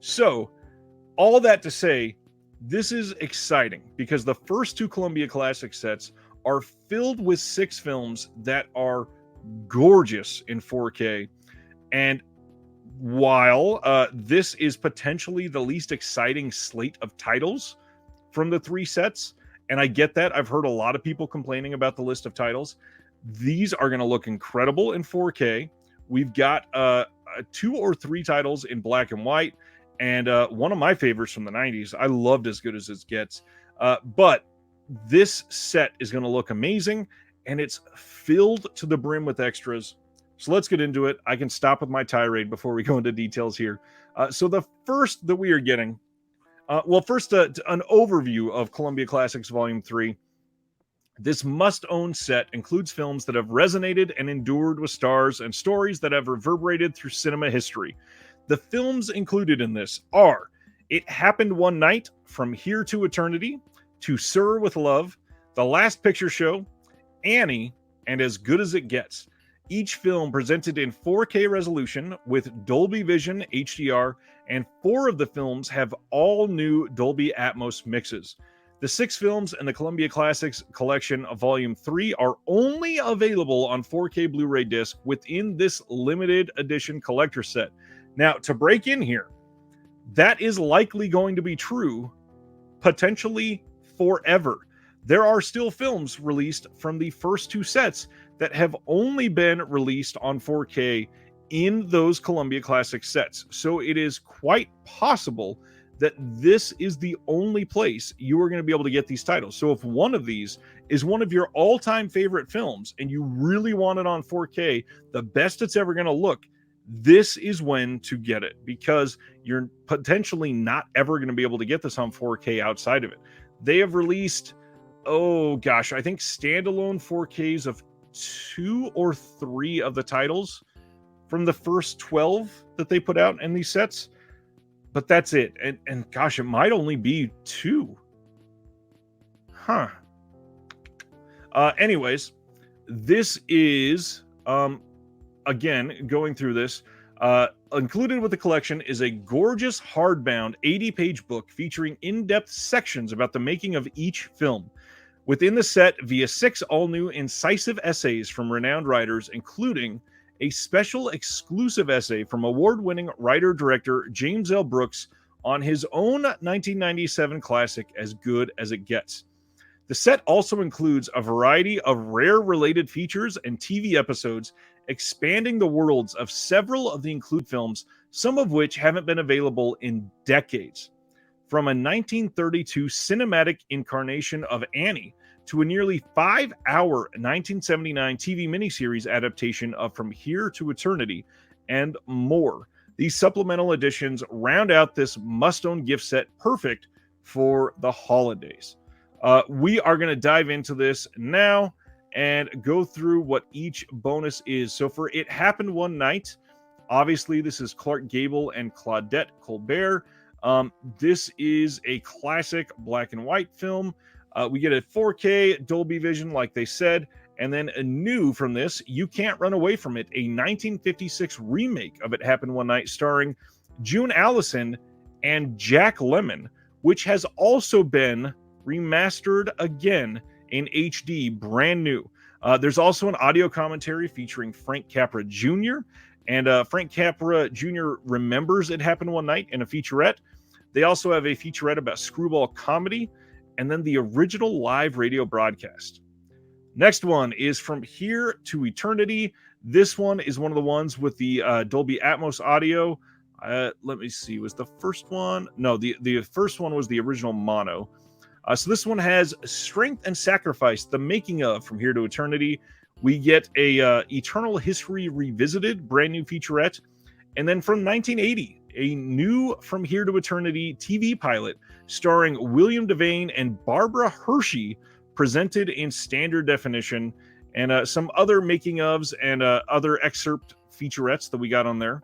So all that to say, this is exciting because the first two Columbia Classic sets are filled with 6 films that are gorgeous in 4K. And while this is potentially the least exciting slate of titles from the 3 sets, and I get that, I've heard a lot of people complaining about the list of titles, these are going to look incredible in 4K. We've got 2 or 3 titles in black and white, and one of my favorites from the 90s. I loved As Good as It Gets. But this set is going to look amazing, and it's filled to the brim with extras. So let's get into it. I can stop with my tirade before we go into details here. So the first that we are getting, first an overview of Columbia Classics Volume 3. This must-own set includes films that have resonated and endured with stars and stories that have reverberated through cinema history. The films included in this are It Happened One Night, From Here to Eternity, To Sir with Love, The Last Picture Show, Annie, and As Good as It Gets. Each film presented in 4K resolution with Dolby Vision HDR, and 4 of the films have all new Dolby Atmos mixes. The 6 films in the Columbia Classics Collection of Volume 3 are only available on 4K Blu-ray disc within this limited edition collector set. Now, to break in here, that is likely going to be true, potentially forever. There are still films released from the first 2 sets that have only been released on 4K in those Columbia Classic sets. So it is quite possible that this is the only place you are going to be able to get these titles. So if one of these is one of your all-time favorite films and you really want it on 4K, the best it's ever going to look, this is when to get it, because you're potentially not ever going to be able to get this on 4K outside of it. They have released, oh gosh, I think standalone 4Ks of 2 or 3 of the titles from the first 12 that they put out in these sets, but that's it. And gosh, it might only be 2. Huh. Anyways, this is again, going through this, included with the collection is a gorgeous hardbound 80-page book featuring in-depth sections about the making of each film. Within the set, via 6 all-new incisive essays from renowned writers, including a special exclusive essay from award-winning writer-director James L. Brooks on his own 1997 classic, As Good as It Gets. The set also includes a variety of rare related features and TV episodes, expanding the worlds of several of the included films, some of which haven't been available in decades. From a 1932 cinematic incarnation of Annie to a nearly 5-hour 1979 TV miniseries adaptation of From Here to Eternity, and more. These supplemental editions round out this must-own gift set, perfect for the holidays. We are going to dive into this now and go through what each bonus is. So for It Happened One Night, obviously this is Clark Gable and Claudette Colbert. This is a classic black and white film. We get a 4K Dolby Vision, like they said, and then a new from this, You Can't Run Away From It, a 1956 remake of It Happened One Night starring June Allison and Jack Lemmon, which has also been remastered again in HD, brand new. There's also an audio commentary featuring Frank Capra Jr., and Frank Capra Jr. remembers It Happened One Night in a featurette. They also have a featurette about screwball comedy, and then the original live radio broadcast. Next one is From Here to Eternity. This one is one of the ones with the Dolby Atmos audio. Let me see, was the first one? No, the first one was the original mono. So this one has Strength and Sacrifice, the making of From Here to Eternity. We get a Eternal History Revisited, brand new featurette. And then from 1980, a new From Here to Eternity TV pilot starring William Devane and Barbara Hershey, presented in standard definition, and some other making ofs and other excerpt featurettes that we got on there.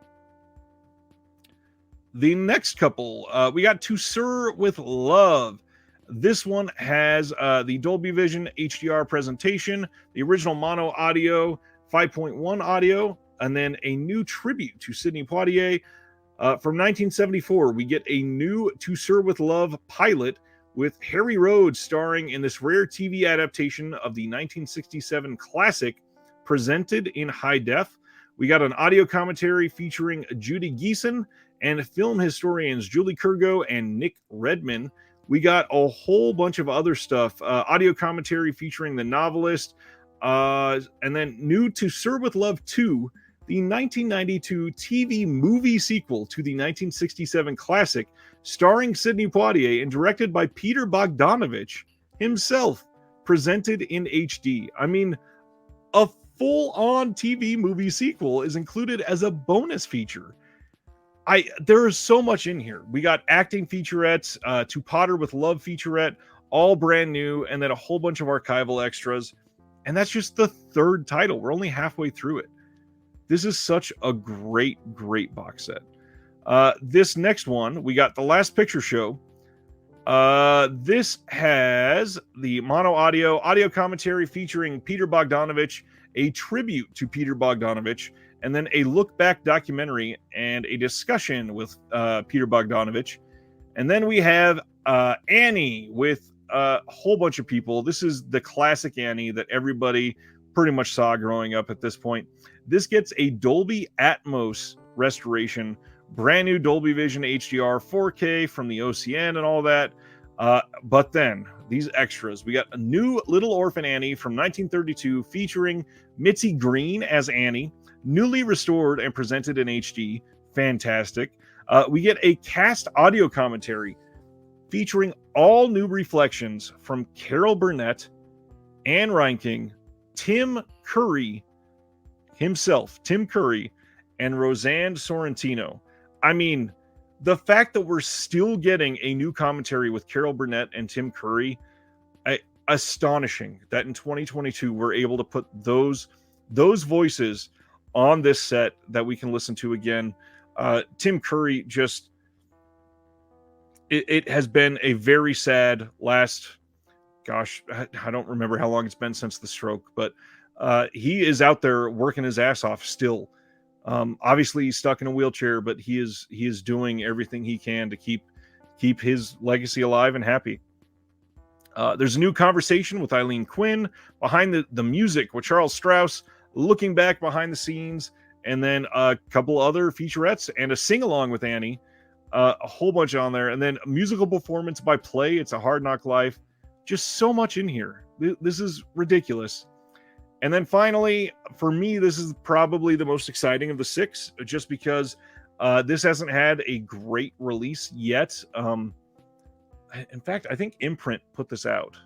The next couple, we got To Sir with Love. This one has the Dolby Vision HDR presentation, the original mono audio, 5.1 audio, and then a new tribute to Sidney Poitier. From 1974, we get a new To Sir with Love pilot with Harry Rhodes starring in this rare TV adaptation of the 1967 classic, presented in high def. We got an audio commentary featuring Judy Geeson and film historians Julie Kurgo and Nick Redman. We got a whole bunch of other stuff, audio commentary featuring the novelist, and then new To Sir with Love 2, the 1992 TV movie sequel to the 1967 classic, starring Sidney Poitier and directed by Peter Bogdanovich himself, presented in HD. I mean, a full-on TV movie sequel is included as a bonus feature. There is so much in here. We got acting featurettes, To Potter with Love featurette, all brand new, and then a whole bunch of archival extras. And that's just the third title. We're only halfway through it. This is such a great, great box set. This next one, we got The Last Picture Show. This has the mono audio commentary featuring Peter Bogdanovich, a tribute to Peter Bogdanovich, and then a look back documentary and a discussion with Peter Bogdanovich. And then we have Annie with a whole bunch of people. This is the classic Annie that everybody pretty much saw growing up at this point. This gets a Dolby Atmos restoration, brand new Dolby Vision HDR 4K from the OCN and all that. But then these extras, we got a new Little Orphan Annie from 1932 featuring Mitzi Green as Annie, newly restored and presented in HD. Fantastic. We get a cast audio commentary featuring all new reflections from Carol Burnett, Anne Reinking, Tim Curry himself, Tim Curry, and Roseanne Sorrentino. I mean, the fact that we're still getting a new commentary with Carol Burnett and Tim Curry, astonishing that in 2022 we're able to put those voices on this set that we can listen to again. Tim Curry just it has been a very sad last, gosh, I don't remember how long it's been since the stroke, but he is out there working his ass off still. Obviously he's stuck in a wheelchair, but he is doing everything he can to keep his legacy alive and happy. There's a new conversation with Eileen Quinn, behind the music with Charles Strauss, looking back behind the scenes, and then a couple other featurettes and a sing-along with Annie, a whole bunch on there, and then a musical performance by Play, It's a Hard Knock Life. Just so much in here. This is ridiculous. And then finally, for me, this is probably the most exciting of the 6, just because this hasn't had a great release yet. In fact, I think Imprint put this out.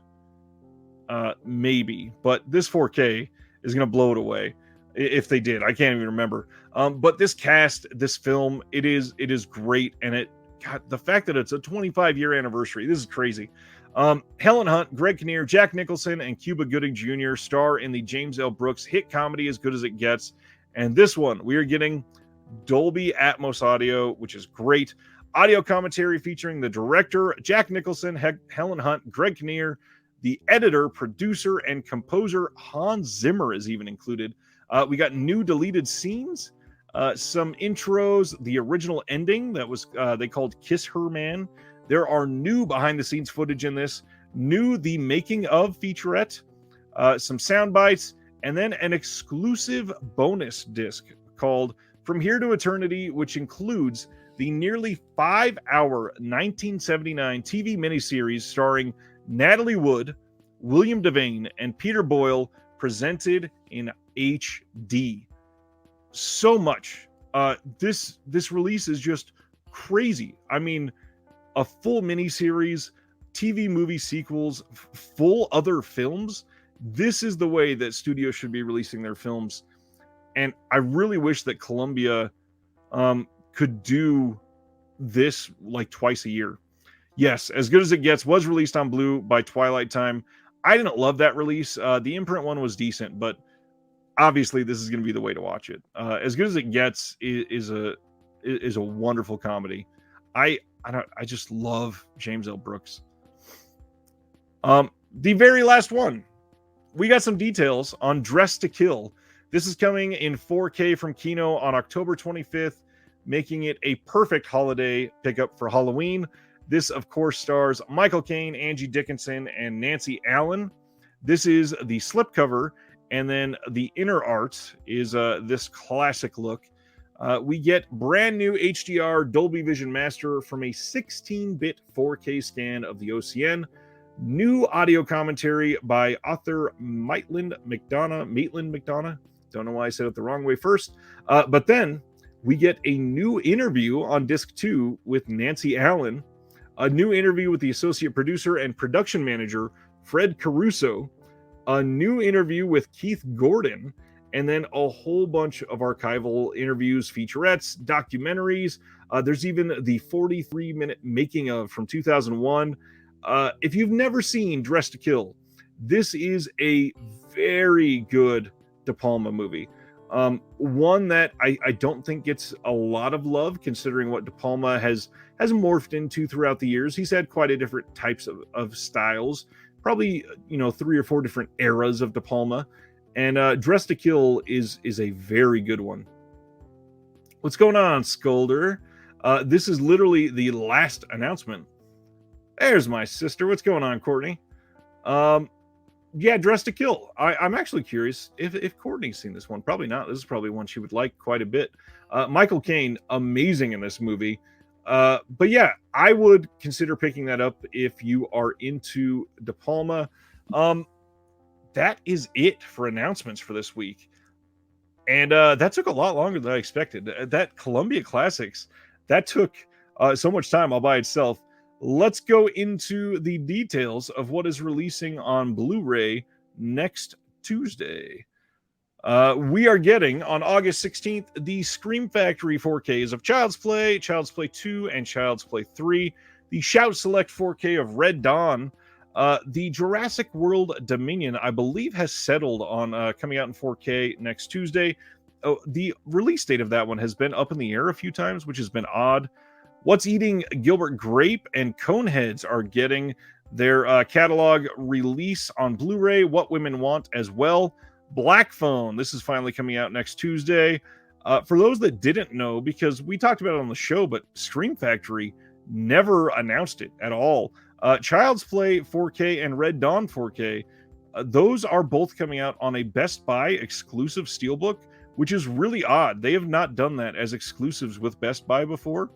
Maybe. But this 4K is going to blow it away. If they did. I can't even remember. But this cast, this film, it is great. And the fact that it's a 25-year anniversary, this is crazy. Helen Hunt, Greg Kinnear, Jack Nicholson, and Cuba Gooding Jr. star in the James L. Brooks hit comedy As Good as It Gets. And this one, we are getting Dolby Atmos audio, which is great. Audio commentary featuring the director, Jack Nicholson, Helen Hunt, Greg Kinnear, the editor, producer, and composer, Hans Zimmer is even included. We got new deleted scenes, some intros, the original ending that was they called Kiss Her Man. There are new behind-the-scenes footage in this, new the making of featurette, some sound bites, and then an exclusive bonus disc called From Here to Eternity, which includes the nearly 5-hour 1979 TV miniseries starring Natalie Wood, William Devane, and Peter Boyle, presented in HD. So much. This release is just crazy. I mean, a full miniseries, TV movie sequels, full other films. This is the way that studios should be releasing their films. And I really wish that Columbia could do this like twice a year. Yes, As Good as It Gets was released on Blue by Twilight Time. I didn't love that release. The Imprint one was decent, but obviously this is going to be the way to watch it. As Good as It Gets is a wonderful comedy. I just love James L. Brooks. The very last one, we got some details on Dressed to Kill. This is coming in 4K from Kino on October 25th, making it a perfect holiday pickup for Halloween. This, of course, stars Michael Caine, Angie Dickinson, and Nancy Allen. This is the slipcover, and then the inner art is this classic look. We get brand new HDR Dolby Vision Master from a 16-bit 4K scan of the OCN. New audio commentary by author Maitland McDonough. Don't know why I said it the wrong way first. But then we get a new interview on disc 2 with Nancy Allen, a new interview with the associate producer and production manager, Fred Caruso, a new interview with Keith Gordon, and then a whole bunch of archival interviews, featurettes, documentaries. There's even the 43-minute making of from 2001. If you've never seen Dressed to Kill, this is a very good De Palma movie. One that I don't think gets a lot of love, considering what De Palma has morphed into throughout the years. He's had quite a different types of styles, probably 3 or 4 different eras of De Palma, and Dressed to Kill is a very good one. What's going on, Skolder? This is literally the last announcement. There's my sister. What's going on, Courtney? Yeah, Dressed to Kill. I'm actually curious if Courtney's seen this one. Probably not. This is probably one she would like quite a bit. Michael Caine, amazing in this movie. But yeah, I would consider picking that up if you are into De Palma. That is it for announcements for this week. And that took a lot longer than I expected. That Columbia Classics, that took so much time all by itself. Let's go into the details of what is releasing on Blu-ray next Tuesday. We are getting on August 16th the Scream Factory 4Ks of Child's Play, Child's Play 2, and Child's Play 3, the Shout Select 4K of Red Dawn. The Jurassic World Dominion, I believe, has settled on coming out in 4K next Tuesday. Oh, the release date of that one has been up in the air a few times, which has been odd. What's Eating Gilbert Grape and Coneheads are getting their catalog release on Blu-ray. What Women Want as well. Black Phone, this is finally coming out next Tuesday. For those that didn't know, because we talked about it on the show, but Scream Factory never announced it at all. Child's Play 4K and Red Dawn 4K, those are both coming out on a Best Buy exclusive steelbook, which is really odd. They have not done that as exclusives with Best Buy before.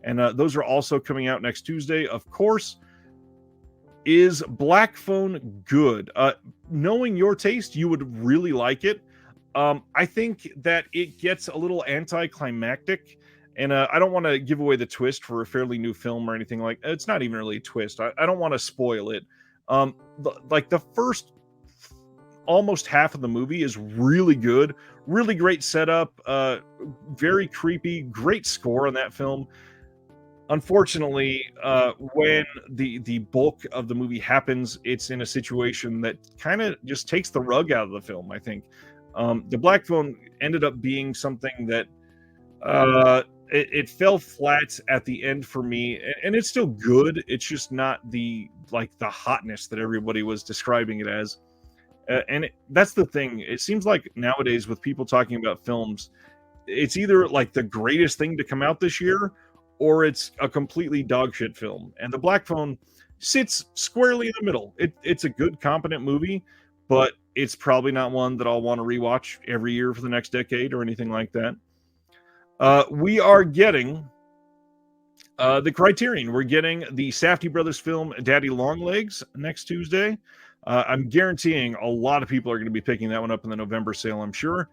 And those are also coming out next Tuesday. Of course, is Black Phone good? Knowing your taste, you would really like it. I think that it gets a little anticlimactic, and I don't want to give away the twist for a fairly new film or anything like. It's not even really a twist. I don't want to spoil it. Like the first almost half of the movie is really good, really great setup, very creepy, great score on that film. Unfortunately, when the bulk of the movie happens, it's in a situation that kind of just takes the rug out of the film, I think. The Black Phone ended up being something that it fell flat at the end for me, and it's still good. It's just not the hotness that everybody was describing it as. That's the thing. It seems like nowadays with people talking about films, it's either like the greatest thing to come out this year, or it's a completely dogshit film. And The Black Phone sits squarely in the middle. It's a good, competent movie, but it's probably not one that I'll want to rewatch every year for the next decade or anything like that. We are getting the Criterion. We're getting the Safdie brothers film Daddy Longlegs next Tuesday. I'm guaranteeing a lot of people are going to be picking that one up in the November sale, I'm sure.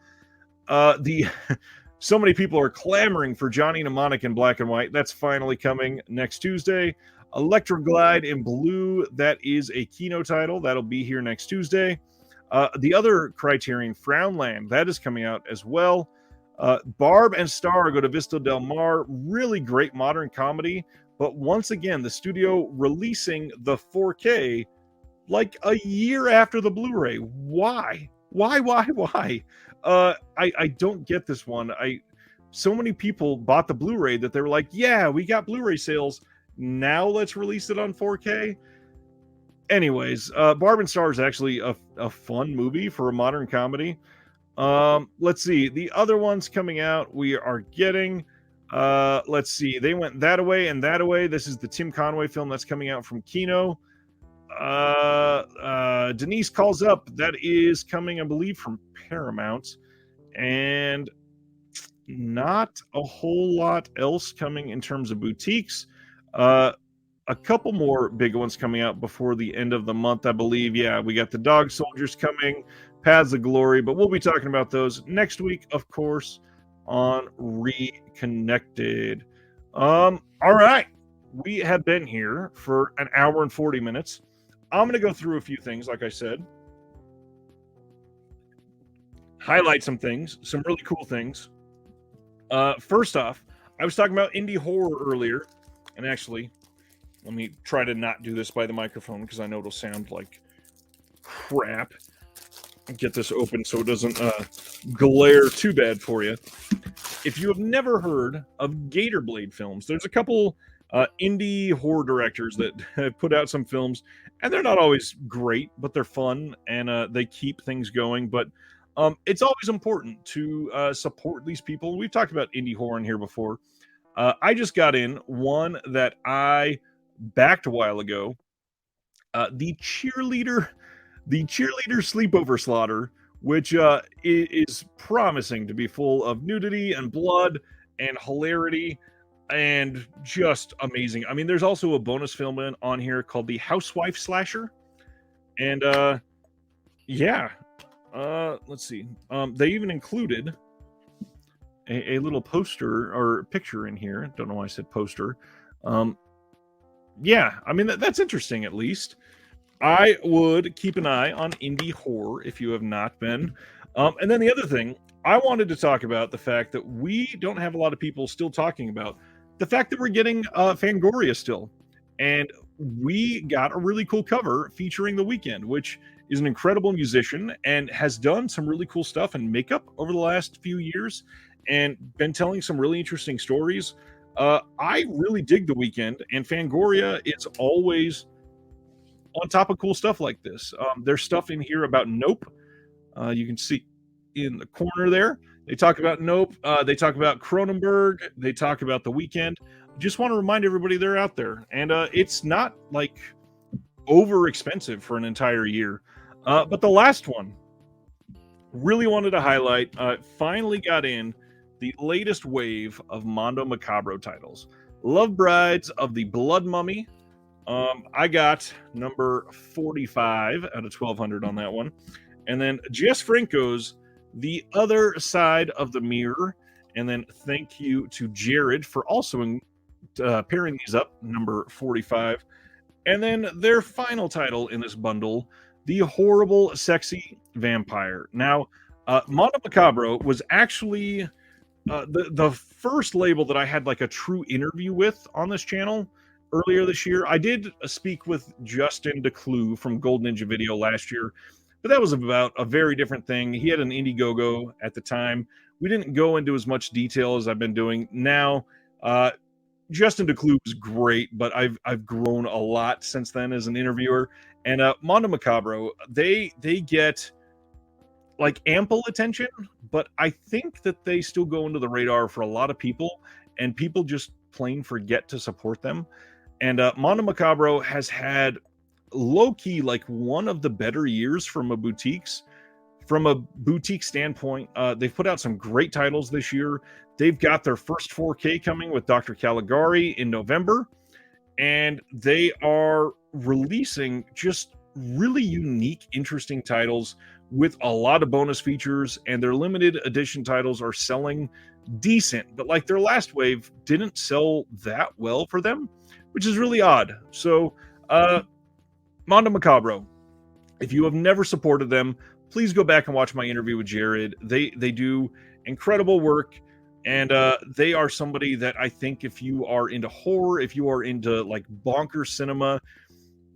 So many people are clamoring for Johnny Mnemonic in black and white. That's finally coming next Tuesday. Electroglide in blue, that is a Kino title. That'll be here next Tuesday. The other Criterion, Frownland, that is coming out as well. Barb and Star go to Vista Del Mar. Really great modern comedy. But once again, the studio releasing the 4K like a year after the Blu-ray. Why? I don't get this one. So many people bought the Blu-ray that they were like, yeah, we got Blu-ray sales. Now let's release it on 4K. Anyways, Barb and Star is actually a fun movie for a modern comedy. Let's see. The other ones coming out, we are getting, let's see. They went That Away and That Away. This is the Tim Conway film that's coming out from Kino. Denise Calls Up, that is coming, I believe, from Paramount, and not a whole lot else coming in terms of boutiques. A couple more big ones coming out before the end of the month, I believe. Yeah, we got the Dog Soldiers coming, Paths of Glory, but we'll be talking about those next week, of course, on Reconnected. All right, we have been here for an hour and 40 minutes. I'm going to go through a few things, like I said. Highlight some things, some really cool things. First off, I was talking about indie horror earlier. And actually, let me try to not do this by the microphone because I know it'll sound like crap. Get this open so it doesn't glare too bad for you. If you have never heard of Gator Blade Films, there's a couple indie horror directors that have put out some films, and they're not always great, but they're fun, and they keep things going. But it's always important to support these people. We've talked about indie horror in here before. I just got in one that I backed a while ago. The cheerleader sleepover slaughter, which is promising to be full of nudity and blood and hilarity and just amazing. I mean, there's also a bonus film on here called The Housewife Slasher. And let's see. They even included a little poster or picture in here. Don't know why I said poster. Yeah, I mean, that's interesting at least. I would keep an eye on indie horror if you have not been. And then the other thing, I wanted to talk about the fact that we don't have a lot of people still talking about the fact that we're getting Fangoria still. And we got a really cool cover featuring The Weeknd, which is an incredible musician and has done some really cool stuff in makeup over the last few years and been telling some really interesting stories. I really dig The Weeknd, and Fangoria is always on top of cool stuff like this. There's stuff in here about Nope. You can see in the corner there. They talk about Nope. They talk about Cronenberg. They talk about The Weeknd. Just want to remind everybody they're out there, and it's not like over expensive for an entire year. But the last one, really wanted to highlight. Finally got in the latest wave of Mondo Macabro titles. Love Brides of the Blood Mummy. I got number 45 out of 1200 on that one. And then Jess Franco's The Other Side of the Mirror. And then thank you to Jared for also pairing these up, number 45. And then their final title in this bundle, The Horrible Sexy Vampire. Now, Mondo Macabro was actually the first label that I had like a true interview with on this channel earlier this year. I did speak with Justin Declue from Gold Ninja Video last year, but that was about a very different thing. He had an Indiegogo at the time. We didn't go into as much detail as I've been doing now. Justin Declue was great, but I've grown a lot since then as an interviewer. And Mondo Macabro, they get like ample attention, but I think that they still go into the radar for a lot of people, and people just plain forget to support them. And Mondo Macabro has had low-key like one of the better years from a boutique standpoint. They've put out some great titles this year. They've got their first 4K coming with Dr. Caligari in November, and they are releasing just really unique, interesting titles with a lot of bonus features, and their limited edition titles are selling decent, but like their last wave didn't sell that well for them, which is really odd. So Mondo Macabro, if you have never supported them, please go back and watch my interview with Jared. They do incredible work, and they are somebody that I think if you are into horror, if you are into like bonkers cinema,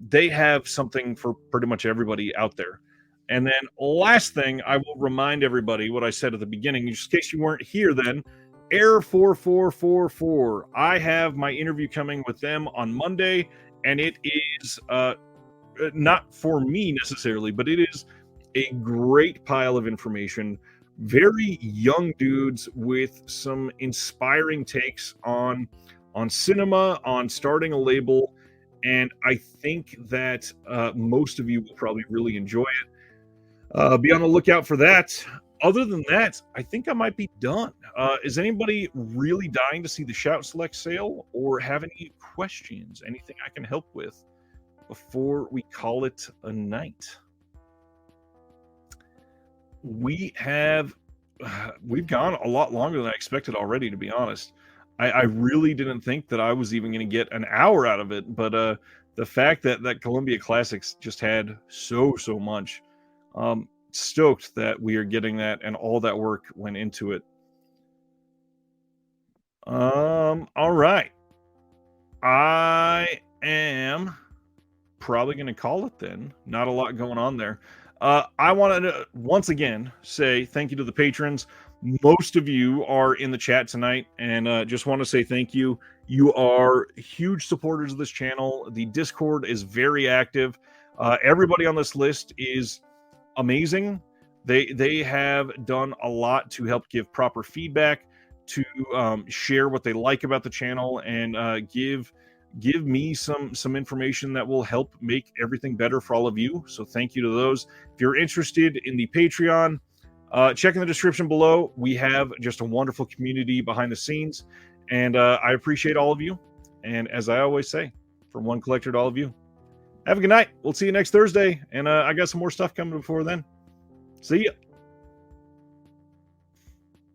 they have something for pretty much everybody out there. And then last thing, I will remind everybody what I said at the beginning, just in case you weren't here then, Air 4444. I have my interview coming with them on Monday, and it is not for me necessarily, but it is a great pile of information. Very young dudes with some inspiring takes on cinema, on starting a label, and I think that most of you will probably really enjoy it. Be on the lookout for that. Other than that, I think I might be done. Is anybody really dying to see the Shout Select sale, or have any questions? Anything I can help with before we call it a night? We've gone a lot longer than I expected already, to be honest. I really didn't think that I was even going to get an hour out of it, but the fact that Columbia Classics just had so much, stoked that we are getting that, and all that work went into it. All right. I am probably going to call it then. Not a lot going on there. I want to once again say thank you to the patrons. Most of you are in the chat tonight, and just want to say thank you. You are huge supporters of this channel. The Discord is very active. Everybody on this list is amazing. They have done a lot to help give proper feedback, to share what they like about the channel, and give me some information that will help make everything better for all of you. So thank you to those. If you're interested in the Patreon, check in the description below. We have just a wonderful community behind the scenes, and I appreciate all of you. And as I always say, from one collector to all of you, have a good night. We'll see you next Thursday, and I got some more stuff coming before then. See ya.